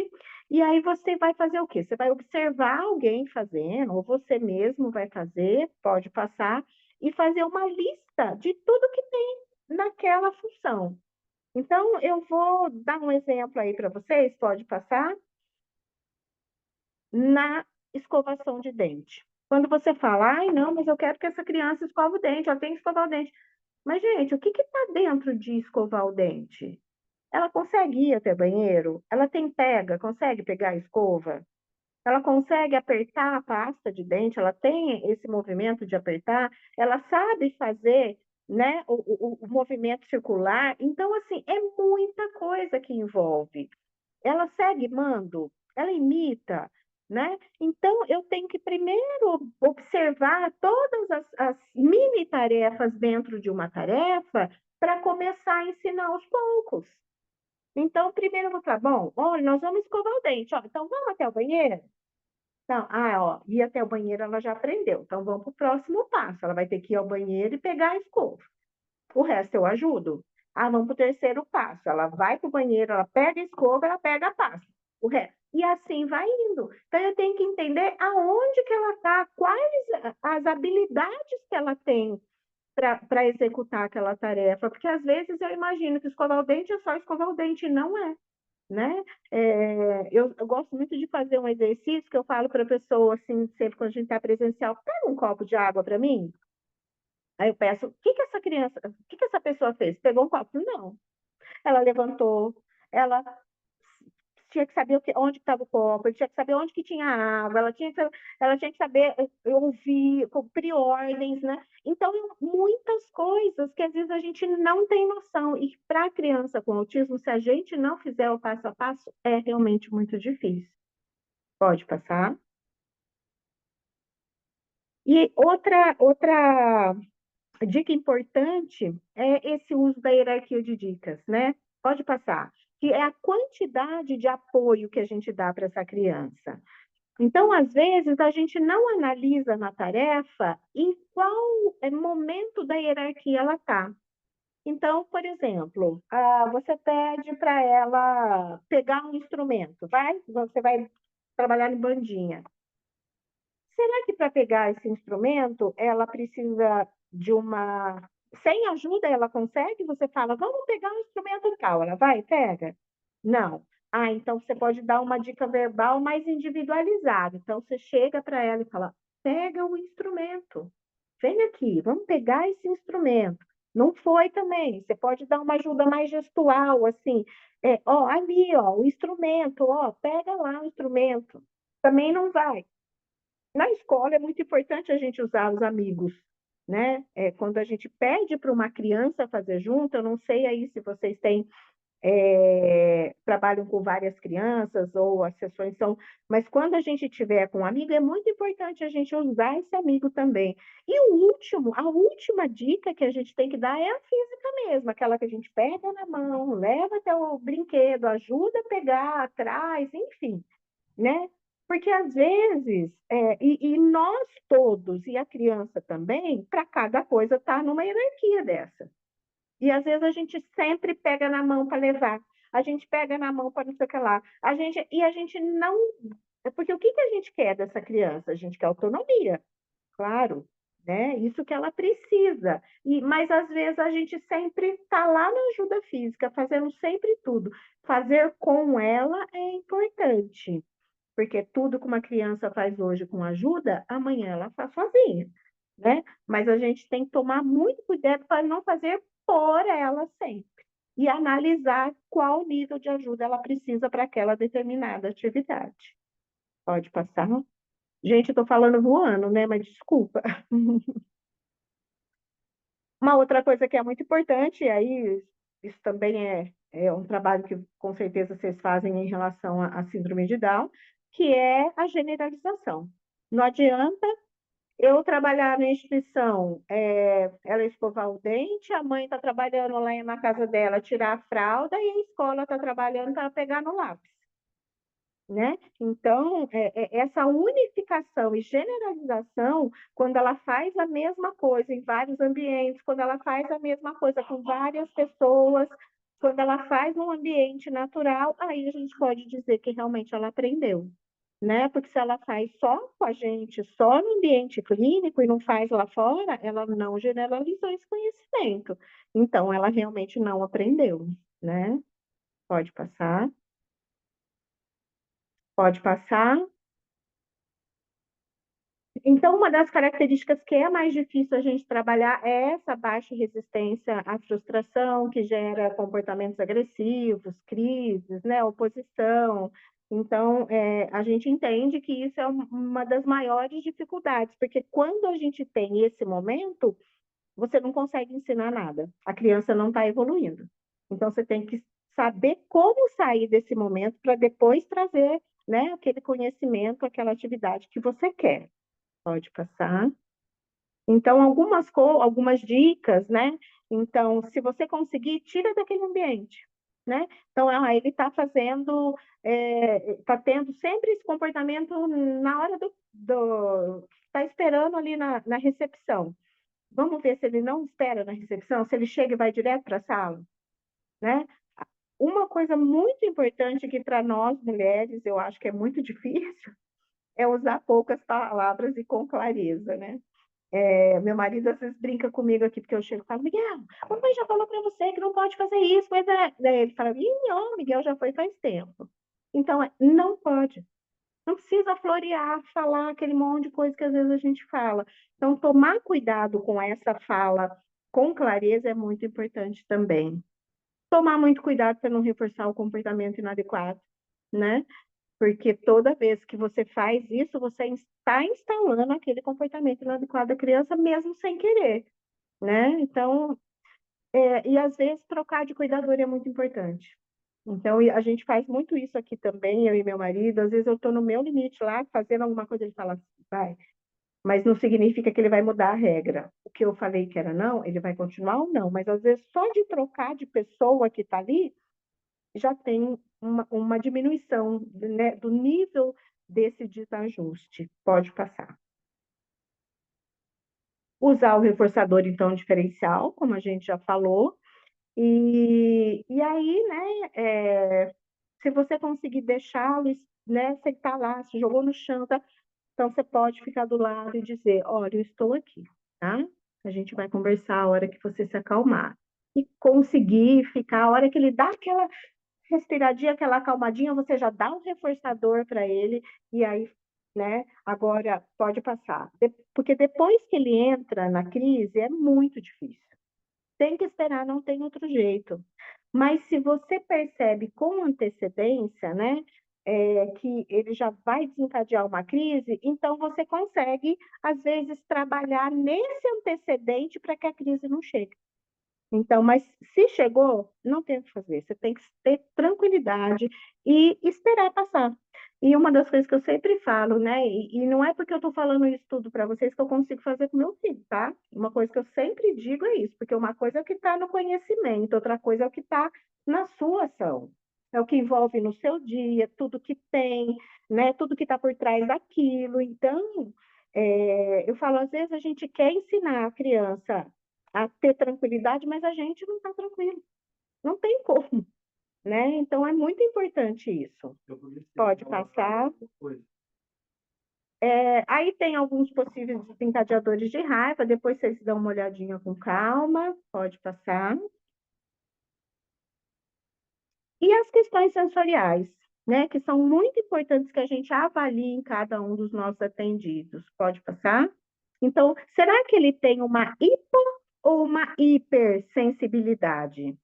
Speaker 2: e aí você vai fazer o quê? Você vai observar alguém fazendo, ou você mesmo vai fazer, pode passar, e fazer uma lista de tudo que tem naquela função. Então, eu vou dar um exemplo aí para vocês, pode passar, na escovação de dente. Quando você fala, ai, não, mas eu quero que essa criança escova o dente, ela tem que escovar o dente. Mas, gente, o que está dentro de escovar o dente? Ela consegue ir até banheiro? Ela tem pega? Consegue pegar a escova? Ela consegue apertar a pasta de dente? Ela tem esse movimento de apertar? Ela sabe fazer, né, o movimento circular? Então, assim, é muita coisa que envolve. Ela segue mando? Ela imita? Né? Então, eu tenho que primeiro observar todas as mini tarefas dentro de uma tarefa para começar a ensinar aos poucos. Então, primeiro eu vou falar, bom, olha, nós vamos escovar o dente, ó, então vamos até o banheiro? Então, ó, ir até o banheiro ela já aprendeu, então vamos para o próximo passo, ela vai ter que ir ao banheiro e pegar a escova. O resto eu ajudo. Ah, vamos para o terceiro passo. Ela vai para o banheiro, ela pega a escova, ela pega a pasta. O resto. E assim vai indo. Então, eu tenho que entender aonde que ela está, quais as habilidades que ela tem para executar aquela tarefa. Porque, às vezes, eu imagino que escovar o dente é só escovar o dente, e não é. Né? Eu gosto muito de fazer um exercício que eu falo para a pessoa, assim, sempre quando a gente está presencial, pega um copo de água para mim. Aí eu peço, o que que essa criança, o que que essa pessoa fez? Pegou um copo? Não. Ela levantou, ela tinha que saber onde estava o copo, ela tinha que saber onde que tinha água, ela tinha que saber ouvir, cumprir ordens, né? Então, muitas coisas que às vezes a gente não tem noção. E para a criança com autismo, se a gente não fizer o passo a passo, é realmente muito difícil. Pode passar. E outra dica importante é esse uso da hierarquia de dicas, né? Pode passar. Que é a quantidade de apoio que a gente dá para essa criança. Então, às vezes, a gente não analisa na tarefa em qual momento da hierarquia ela está. Então, por exemplo, você pede para ela pegar um instrumento, você vai trabalhar em bandinha. Será que para pegar esse instrumento ela precisa de uma. Sem ajuda ela consegue? Você fala, vamos pegar um instrumento tal. Ela vai e pega? Não. Ah, então você pode dar uma dica verbal mais individualizada. Então você chega para ela e fala: pega o instrumento, vem aqui, vamos pegar esse instrumento. Não foi também. Você pode dar uma ajuda mais gestual, assim, ó, ali, ó, o instrumento, ó, pega lá o instrumento. Também não vai. Na escola é muito importante a gente usar os amigos, né? Quando a gente pede para uma criança fazer junto, eu não sei aí se vocês têm trabalham com várias crianças ou as sessões são, mas quando a gente tiver com um amigo, é muito importante a gente usar esse amigo também. E a última dica que a gente tem que dar é a física mesmo, aquela que a gente pega na mão, leva até o brinquedo, ajuda a pegar atrás, enfim, né? Porque às vezes, e nós todos, e a criança também, para cada coisa tá numa hierarquia dessa. E às vezes a gente sempre pega na mão para levar, a gente pega na mão para não sei o que lá, e a gente não. Porque o que que a gente quer dessa criança? A gente quer autonomia, claro, né? Isso que ela precisa. Mas às vezes a gente sempre está lá na ajuda física, fazendo sempre tudo. Fazer com ela é importante, porque tudo que uma criança faz hoje com ajuda, amanhã ela faz sozinha, né? Mas a gente tem que tomar muito cuidado para não fazer por ela sempre. E analisar qual nível de ajuda ela precisa para aquela determinada atividade. Pode passar? Gente, eu estou falando voando, né? Mas desculpa. Uma outra coisa que é muito importante, e aí isso também é um trabalho que com certeza vocês fazem em relação à síndrome de Down, que é a generalização. Não adianta eu trabalhar na instituição, ela escovar o dente, a mãe está trabalhando lá na casa dela, tirar a fralda, e a escola está trabalhando para pegar no lápis. Né? Então, essa unificação e generalização, quando ela faz a mesma coisa em vários ambientes, quando ela faz a mesma coisa com várias pessoas, quando ela faz num ambiente natural, aí a gente pode dizer que realmente ela aprendeu, né? Porque se ela faz só com a gente, só no ambiente clínico e não faz lá fora, ela não generalizou esse conhecimento. Então, ela realmente não aprendeu, né? Pode passar. Pode passar. Então, uma das características que é mais difícil a gente trabalhar é essa baixa resistência à frustração, que gera comportamentos agressivos, crises, né, oposição. Então, a gente entende que isso é uma das maiores dificuldades, porque quando a gente tem esse momento, você não consegue ensinar nada, a criança não está evoluindo. Então, você tem que saber como sair desse momento para depois trazer, né, aquele conhecimento, aquela atividade que você quer. Pode passar. Então, algumas dicas, né? Então, se você conseguir, tira daquele ambiente, né? Então, ele está fazendo, está tendo sempre esse comportamento na hora está esperando ali na recepção. Vamos ver se ele não espera na recepção, se ele chega e vai direto para a sala, né? Uma coisa muito importante que para nós mulheres, eu acho que é muito difícil, é usar poucas palavras e com clareza, né? Meu marido às vezes brinca comigo aqui, porque eu chego e falo, Miguel, a mamãe já falou para você que não pode fazer isso, mas daí ele fala, ih, não, Miguel já foi faz tempo. Então, não pode. Não precisa florear, falar aquele monte de coisa que às vezes a gente fala. Então, tomar cuidado com essa fala com clareza é muito importante também. Tomar muito cuidado para não reforçar o comportamento inadequado, né? Porque toda vez que você faz isso, você está instalando aquele comportamento inadequado da criança, mesmo sem querer, né? Então, e às vezes trocar de cuidador é muito importante. Então, e a gente faz muito isso aqui também, eu e meu marido. Às vezes eu estou no meu limite lá, fazendo alguma coisa, ele fala, vai, mas não significa que ele vai mudar a regra. O que eu falei que era não, ele vai continuar ou não, mas às vezes só de trocar de pessoa que está ali, já tem uma diminuição, né, do nível desse desajuste. Pode passar. Usar o reforçador, então, diferencial, como a gente já falou. E aí, né, se você conseguir deixá-lo, né, você está lá, se jogou no chão, tá? Então você pode ficar do lado e dizer, olha, eu estou aqui, tá? A gente vai conversar a hora que você se acalmar. E conseguir ficar, a hora que ele dá aquela respiradinha, aquela acalmadinha, você já dá um reforçador para ele e aí, né? Agora pode passar. Porque depois que ele entra na crise, é muito difícil. Tem que esperar, não tem outro jeito. Mas se você percebe com antecedência, né, que ele já vai desencadear uma crise, então você consegue, às vezes, trabalhar nesse antecedente para que a crise não chegue. Então, mas se chegou, não tem o que fazer. Você tem que ter tranquilidade e esperar passar. E uma das coisas que eu sempre falo, né? E não é porque eu estou falando isso tudo para vocês que eu consigo fazer com meu filho, tá? Uma coisa que eu sempre digo é isso, porque uma coisa é o que está no conhecimento, outra coisa é o que está na sua ação. É o que envolve no seu dia, tudo que tem, né? Tudo que está por trás daquilo. Então, eu falo, às vezes a gente quer ensinar a criança a ter tranquilidade, mas a gente não está tranquilo. Não tem como, né? Então é muito importante isso. Pode passar. Aí tem alguns possíveis desencadeadores de raiva, depois vocês dão uma olhadinha com calma, pode passar. E as questões sensoriais, né, que são muito importantes que a gente avalie em cada um dos nossos atendidos. Pode passar? Então, será que ele tem uma hipo ou uma hipersensibilidade?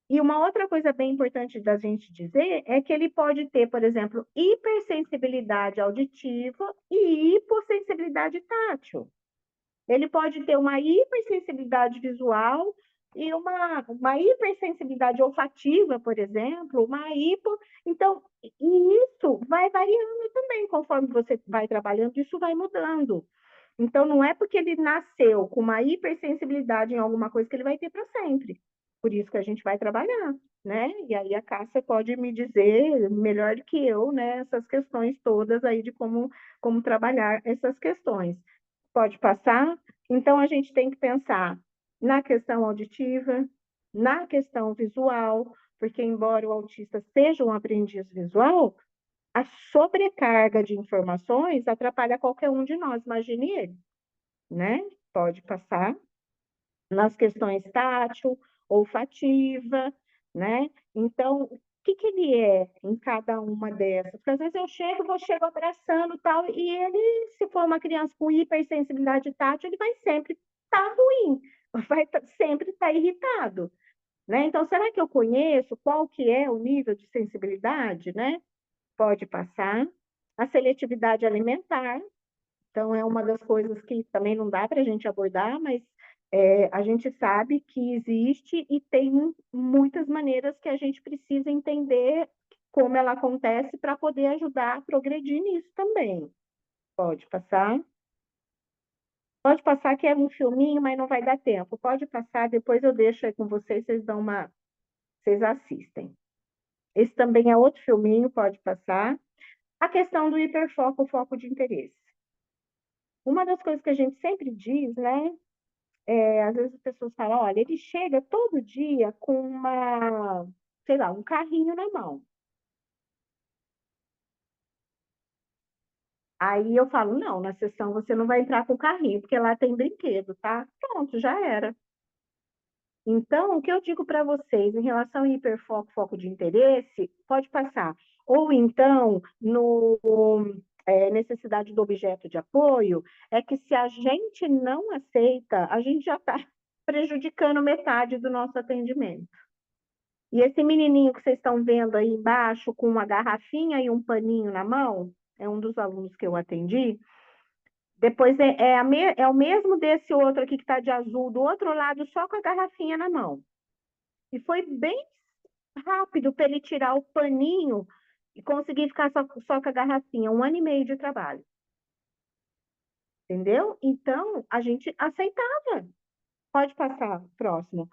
Speaker 2: E uma outra coisa bem importante da gente dizer é que ele pode ter, por exemplo, hipersensibilidade auditiva e hipossensibilidade tátil. Ele pode ter uma hipersensibilidade visual e uma hipersensibilidade olfativa, por exemplo, uma hipo. Então, e isso vai variando também, conforme você vai trabalhando, isso vai mudando. Então, não é porque ele nasceu com uma hipersensibilidade em alguma coisa que ele vai ter para sempre. Por isso que a gente vai trabalhar, né? E aí a Cássia pode me dizer melhor do que eu, né? Essas questões todas aí de como trabalhar essas questões. Pode passar? Então, a gente tem que pensar na questão auditiva, na questão visual, porque embora o autista seja um aprendiz visual, a sobrecarga de informações atrapalha qualquer um de nós, imagine ele, né? Pode passar nas questões tátil, olfativa, né? Então, o que que ele é em cada uma dessas? Porque às vezes chego abraçando tal, e ele, se for uma criança com hipersensibilidade tátil, ele vai sempre estar ruim, sempre estar irritado, né? Então, será que eu conheço qual que é o nível de sensibilidade, né? Pode passar. A seletividade alimentar, então, é uma das coisas que também não dá para a gente abordar, mas a gente sabe que existe e tem muitas maneiras que a gente precisa entender como ela acontece para poder ajudar a progredir nisso também. Pode passar? Pode passar que é um filminho, mas não vai dar tempo. Pode passar, depois eu deixo aí com vocês, vocês assistem. Esse também é outro filminho, pode passar. A questão do hiperfoco, o foco de interesse. Uma das coisas que a gente sempre diz, né? Às vezes as pessoas falam, olha, ele chega todo dia com sei lá, um carrinho na mão. Aí eu falo, não, na sessão você não vai entrar com o carrinho, porque lá tem brinquedo, tá? Pronto, já era. Então, o que eu digo para vocês em relação ao hiperfoco, foco de interesse, pode passar. Ou então, no necessidade do objeto de apoio, é que se a gente não aceita, a gente já está prejudicando metade do nosso atendimento. E esse menininho que vocês estão vendo aí embaixo, com uma garrafinha e um paninho na mão, é um dos alunos que eu atendi. Depois é o mesmo desse outro aqui que está de azul, do outro lado, só com a garrafinha na mão. E foi bem rápido para ele tirar o paninho e conseguir ficar só com a garrafinha. 1 ano e meio de trabalho. Entendeu? Então, a gente aceitava. Pode passar, próximo.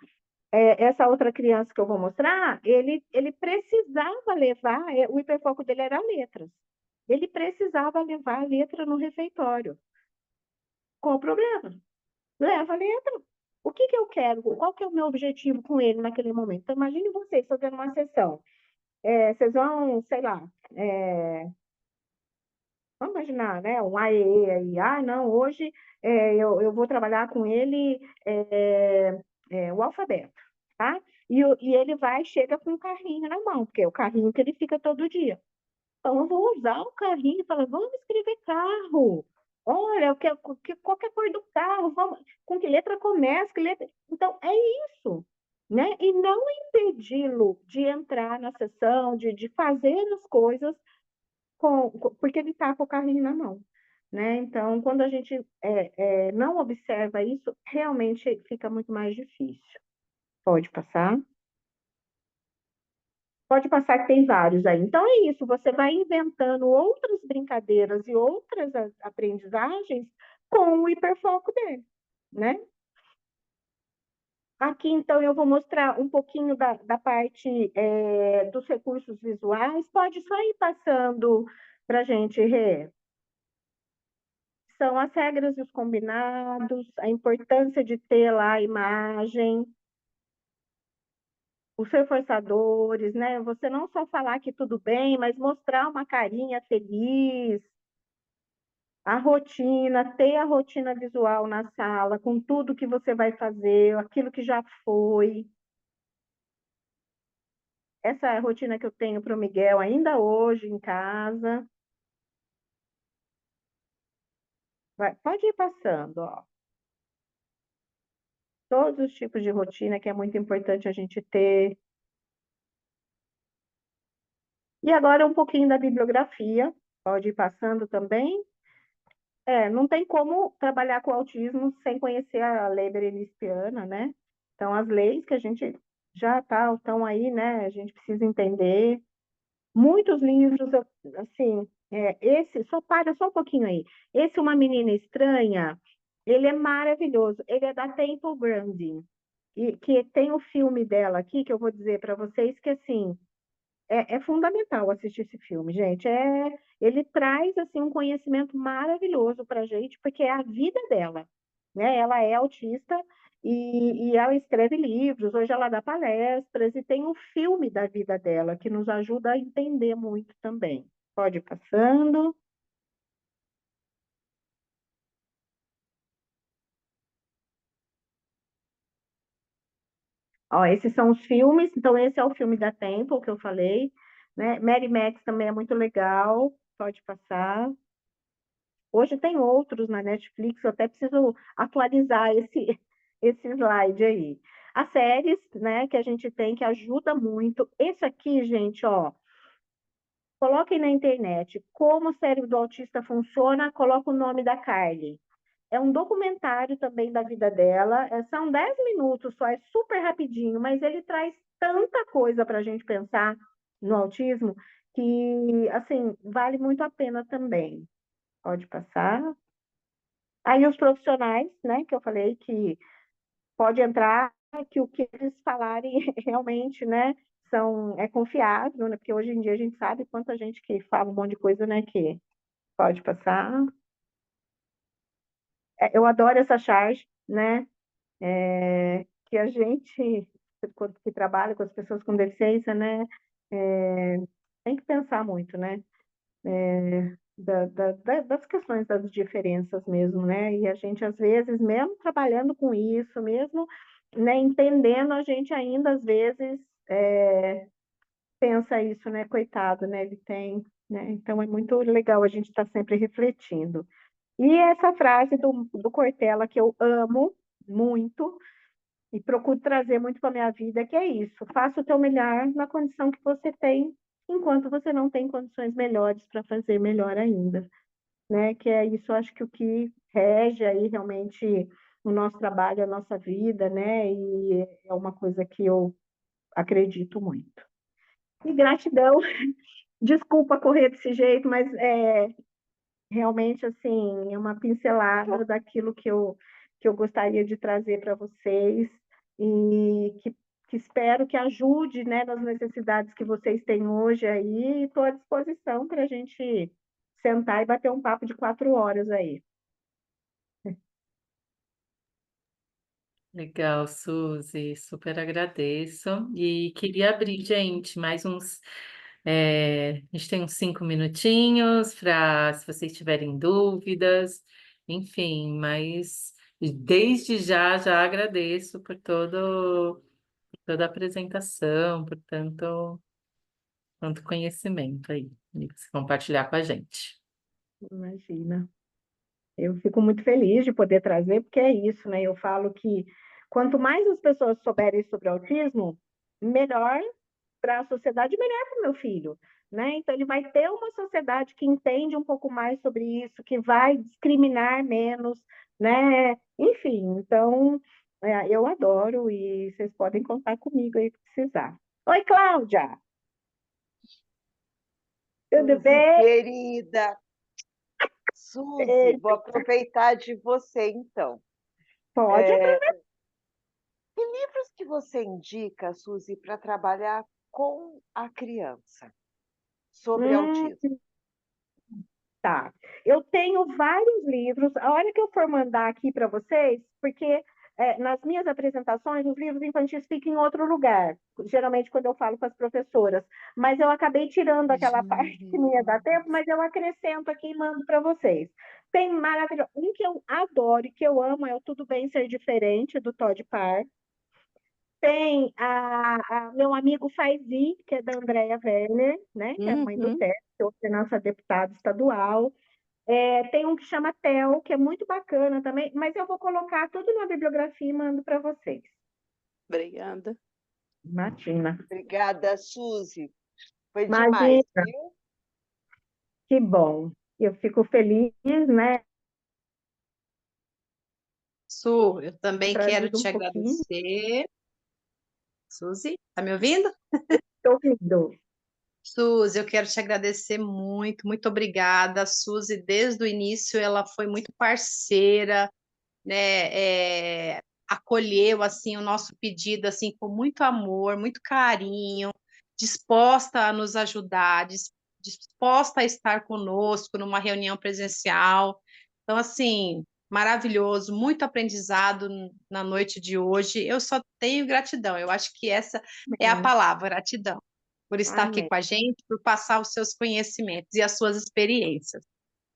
Speaker 2: Essa outra criança que eu vou mostrar, ele precisava levar, o hiperfoco dele era letras. Ele precisava levar a letra no refeitório. Qual o problema? Leva a letra. O que que eu quero? Qual que é o meu objetivo com ele naquele momento? Então, imagine vocês fazendo uma sessão. Vocês vão, sei lá, vamos imaginar, né? Um AEE aí. Ah, não, hoje eu vou trabalhar com ele o alfabeto, tá? E ele vai, chega com um carrinho na mão, porque é o carrinho que ele fica todo dia. Então, eu vou usar o carrinho e falar, vamos escrever carro. Olha, qual que é a cor do carro? Com que letra começa? Que letra... Então, é isso, né? E não impedi-lo de entrar na sessão, de fazer as coisas porque ele está com o carrinho na mão, né? Então, quando a gente não observa isso, realmente fica muito mais difícil. Pode passar. Pode passar que tem vários aí. Então é isso, você vai inventando outras brincadeiras e outras aprendizagens com o hiperfoco dele, né? Aqui, então, eu vou mostrar um pouquinho da parte dos recursos visuais. Pode só ir passando para a gente, Rê. São as regras e os combinados, a importância de ter lá a imagem, os reforçadores, né? Você não só falar que tudo bem, mas mostrar uma carinha feliz, a rotina, ter a rotina visual na sala, com tudo que você vai fazer, aquilo que já foi. Essa é a rotina que eu tenho para o Miguel ainda hoje em casa. Pode ir passando, ó. Todos os tipos de rotina que é muito importante a gente ter. E agora um pouquinho da bibliografia. Pode ir passando também. Não tem como trabalhar com autismo sem conhecer a lei berenice-piana, né? Então, as leis que a gente já estão aí, né? A gente precisa entender. Muitos livros, assim, esse, só um pouquinho aí. Esse Uma Menina Estranha, ele é maravilhoso. Ele é da Temple Grandin, e que tem o filme dela aqui, que eu vou dizer para vocês que, assim, é fundamental assistir esse filme, gente. Ele traz assim um conhecimento maravilhoso para a gente, porque é a vida dela, né? Ela é autista e ela escreve livros, hoje ela dá palestras e tem um filme da vida dela que nos ajuda a entender muito também. Pode ir passando. Ó, esses são os filmes, então esse é o filme da Temple que eu falei, né? Mary Max também é muito legal, pode passar. Hoje tem outros na Netflix, eu até preciso atualizar esse slide aí. As séries, né, que a gente tem que ajuda muito. Esse aqui, gente, ó, coloquem na internet como o cérebro do autista funciona, coloca o nome da Carly. É um documentário também da vida dela, são 10 minutos só, é super rapidinho, mas ele traz tanta coisa para a gente pensar no autismo que, assim, vale muito a pena também. Pode passar. Aí os profissionais, né, que eu falei que pode entrar, que o que eles falarem realmente, né, é confiável, né, porque hoje em dia a gente sabe quanta gente que fala um monte de coisa, né, que pode passar. Eu adoro essa charge, né, que a gente, que trabalha com as pessoas com deficiência, né, é, tem que pensar muito, né, das questões das diferenças mesmo, né? E a gente, às vezes, mesmo trabalhando com isso, mesmo, né, entendendo, a gente ainda, às vezes, pensa isso, né? Coitado, né? Ele tem, né? Então, é muito legal a gente estar sempre refletindo. E essa frase do Cortella, que eu amo muito, e procuro trazer muito para a minha vida, que é isso: faça o teu melhor na condição que você tem, enquanto você não tem condições melhores para fazer melhor ainda, né? Que é isso, acho que o que rege aí realmente o nosso trabalho, a nossa vida, né? E é uma coisa que eu acredito muito. E gratidão, desculpa correr desse jeito, mas realmente assim é uma pincelada daquilo que eu gostaria de trazer para vocês e que espero que ajude, né, nas necessidades que vocês têm hoje aí. Estou à disposição para a gente sentar e bater um papo de 4 horas aí.
Speaker 1: Legal, Suzy, super agradeço. E queria abrir, gente, mais uns. A gente tem uns 5 minutinhos para, se vocês tiverem dúvidas, enfim, mas desde já agradeço por toda a apresentação, por tanto conhecimento aí, e você compartilhar com a gente.
Speaker 2: Imagina. Eu fico muito feliz de poder trazer, porque é isso, né? Eu falo que quanto mais as pessoas souberem sobre autismo, melhor para a sociedade, melhor para o meu filho, né? Então ele vai ter uma sociedade que entende um pouco mais sobre isso, que vai discriminar menos, né? Enfim, então Eu adoro e vocês podem contar comigo aí que precisar. Oi, Cláudia, tudo
Speaker 3: Suzy,
Speaker 2: bem?
Speaker 3: querida. Suzy, vou aproveitar de você, então.
Speaker 2: Pode
Speaker 3: É,
Speaker 2: aproveitar.
Speaker 3: que livros que você indica, Suzy, para trabalhar com a criança sobre
Speaker 2: Hum,
Speaker 3: autismo?
Speaker 2: tá. Eu tenho vários livros. A hora que eu for mandar aqui para vocês, porque nas minhas apresentações os livros infantis ficam em outro lugar, geralmente quando eu falo com as professoras. Mas eu acabei tirando aquela parte que não ia dar tempo, mas eu acrescento aqui e mando para vocês. Tem maravilhoso. Um que eu adoro e que eu amo é o Tudo Bem Ser Diferente, do Todd Parr. Tem meu amigo Faizi, que é da Andrea Werner, né, que é a mãe do
Speaker 1: Uhum.
Speaker 2: Té, que hoje é nossa deputada estadual. Tem um que chama Tel, que é muito bacana também, mas eu vou colocar tudo na bibliografia e mando para vocês.
Speaker 1: Obrigada.
Speaker 2: Imagina.
Speaker 3: Obrigada, Suzy. Foi demais,
Speaker 2: Imagina,
Speaker 3: viu?
Speaker 2: que bom. Eu fico feliz, né?
Speaker 4: Su, eu também quero
Speaker 2: Trazido um
Speaker 4: te
Speaker 2: pouquinho.
Speaker 4: agradecer. Suzy, tá me ouvindo?
Speaker 2: Estou ouvindo.
Speaker 4: Suzy, eu quero te agradecer muito, muito obrigada. A Suzy, desde o início, ela foi muito parceira, né? Acolheu assim o nosso pedido assim com muito amor, muito carinho, disposta a nos ajudar, disposta a estar conosco numa reunião presencial. Então, assim, maravilhoso, muito aprendizado na noite de hoje. Eu só tenho gratidão. Eu acho que essa é a
Speaker 2: Amém.
Speaker 4: palavra, gratidão, por estar aqui
Speaker 2: Amém.
Speaker 4: com a gente, por passar os seus conhecimentos e as suas experiências.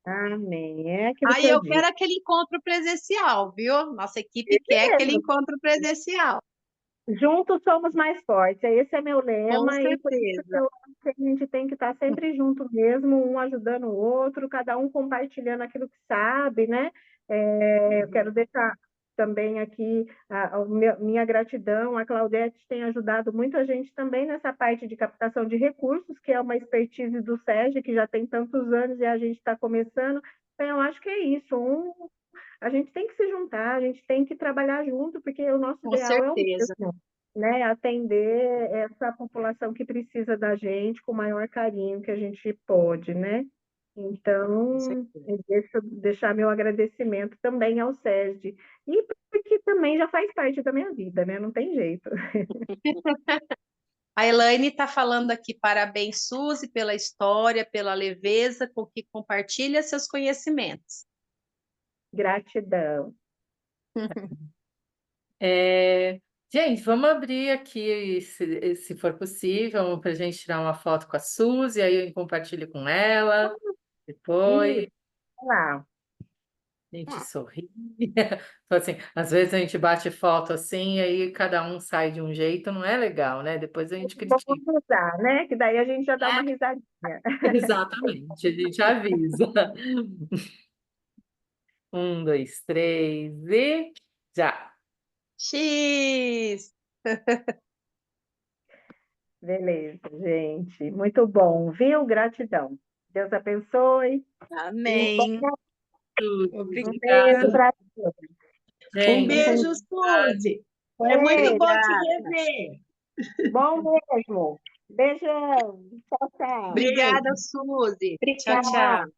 Speaker 2: Amém. É aquilo que
Speaker 4: Aí
Speaker 2: eu
Speaker 4: eu
Speaker 2: digo.
Speaker 4: quero aquele encontro presencial, viu? Nossa equipe quer aquele
Speaker 2: Mesmo.
Speaker 4: encontro presencial,
Speaker 2: Juntos somos mais fortes. Esse é meu
Speaker 4: com
Speaker 2: lema e por isso que
Speaker 4: certeza.
Speaker 2: eu acho que a gente tem que estar sempre junto mesmo, um ajudando o outro, cada um compartilhando aquilo que sabe, né? Eu quero deixar também aqui minha gratidão. A Claudete tem ajudado muito a gente também nessa parte de captação de recursos, que é uma expertise do SESI, que já tem tantos anos e a gente está começando. Então, eu acho que é isso. A gente tem que se juntar, a gente tem que trabalhar junto, porque o nosso
Speaker 4: Com
Speaker 2: ideal é o
Speaker 4: certeza,
Speaker 2: mesmo, né? Atender essa população que precisa da gente com o maior carinho que a gente pode, né?
Speaker 4: com
Speaker 2: Então,
Speaker 4: certeza.
Speaker 2: eu deixar meu agradecimento também ao SESD, e porque também já faz parte da minha vida, né? Não tem jeito.
Speaker 4: A Elaine está falando aqui, parabéns, Suzy, pela história, pela leveza com que compartilha seus conhecimentos.
Speaker 2: Gratidão.
Speaker 1: É, gente, vamos abrir aqui, se for possível, para a gente tirar uma foto com a Suzy, aí eu compartilho com ela, depois
Speaker 2: Isso, lá.
Speaker 1: a gente sorri. Então, assim, às vezes a gente bate foto assim, e aí cada um sai de um jeito, não é legal, né? Depois a gente
Speaker 2: Vamos
Speaker 1: critica.
Speaker 2: usar, né? Que daí a gente já dá uma
Speaker 1: É,
Speaker 2: risadinha.
Speaker 1: exatamente, a gente avisa. Um, dois, três e já.
Speaker 4: X!
Speaker 2: Beleza, gente. Muito bom, viu? Gratidão. Deus abençoe. E
Speaker 4: Amém.
Speaker 2: um beijo
Speaker 4: Obrigada.
Speaker 2: para todos.
Speaker 4: Um
Speaker 1: Gente,
Speaker 2: Fiquem com
Speaker 4: beijo, Suzy. Foi muito
Speaker 2: Deus.
Speaker 4: bom te
Speaker 3: Obrigada.
Speaker 4: rever.
Speaker 2: Bom mesmo. Beijão. Tchau, tchau.
Speaker 4: Obrigada, Suzy. Tchau, tchau.
Speaker 2: Obrigada.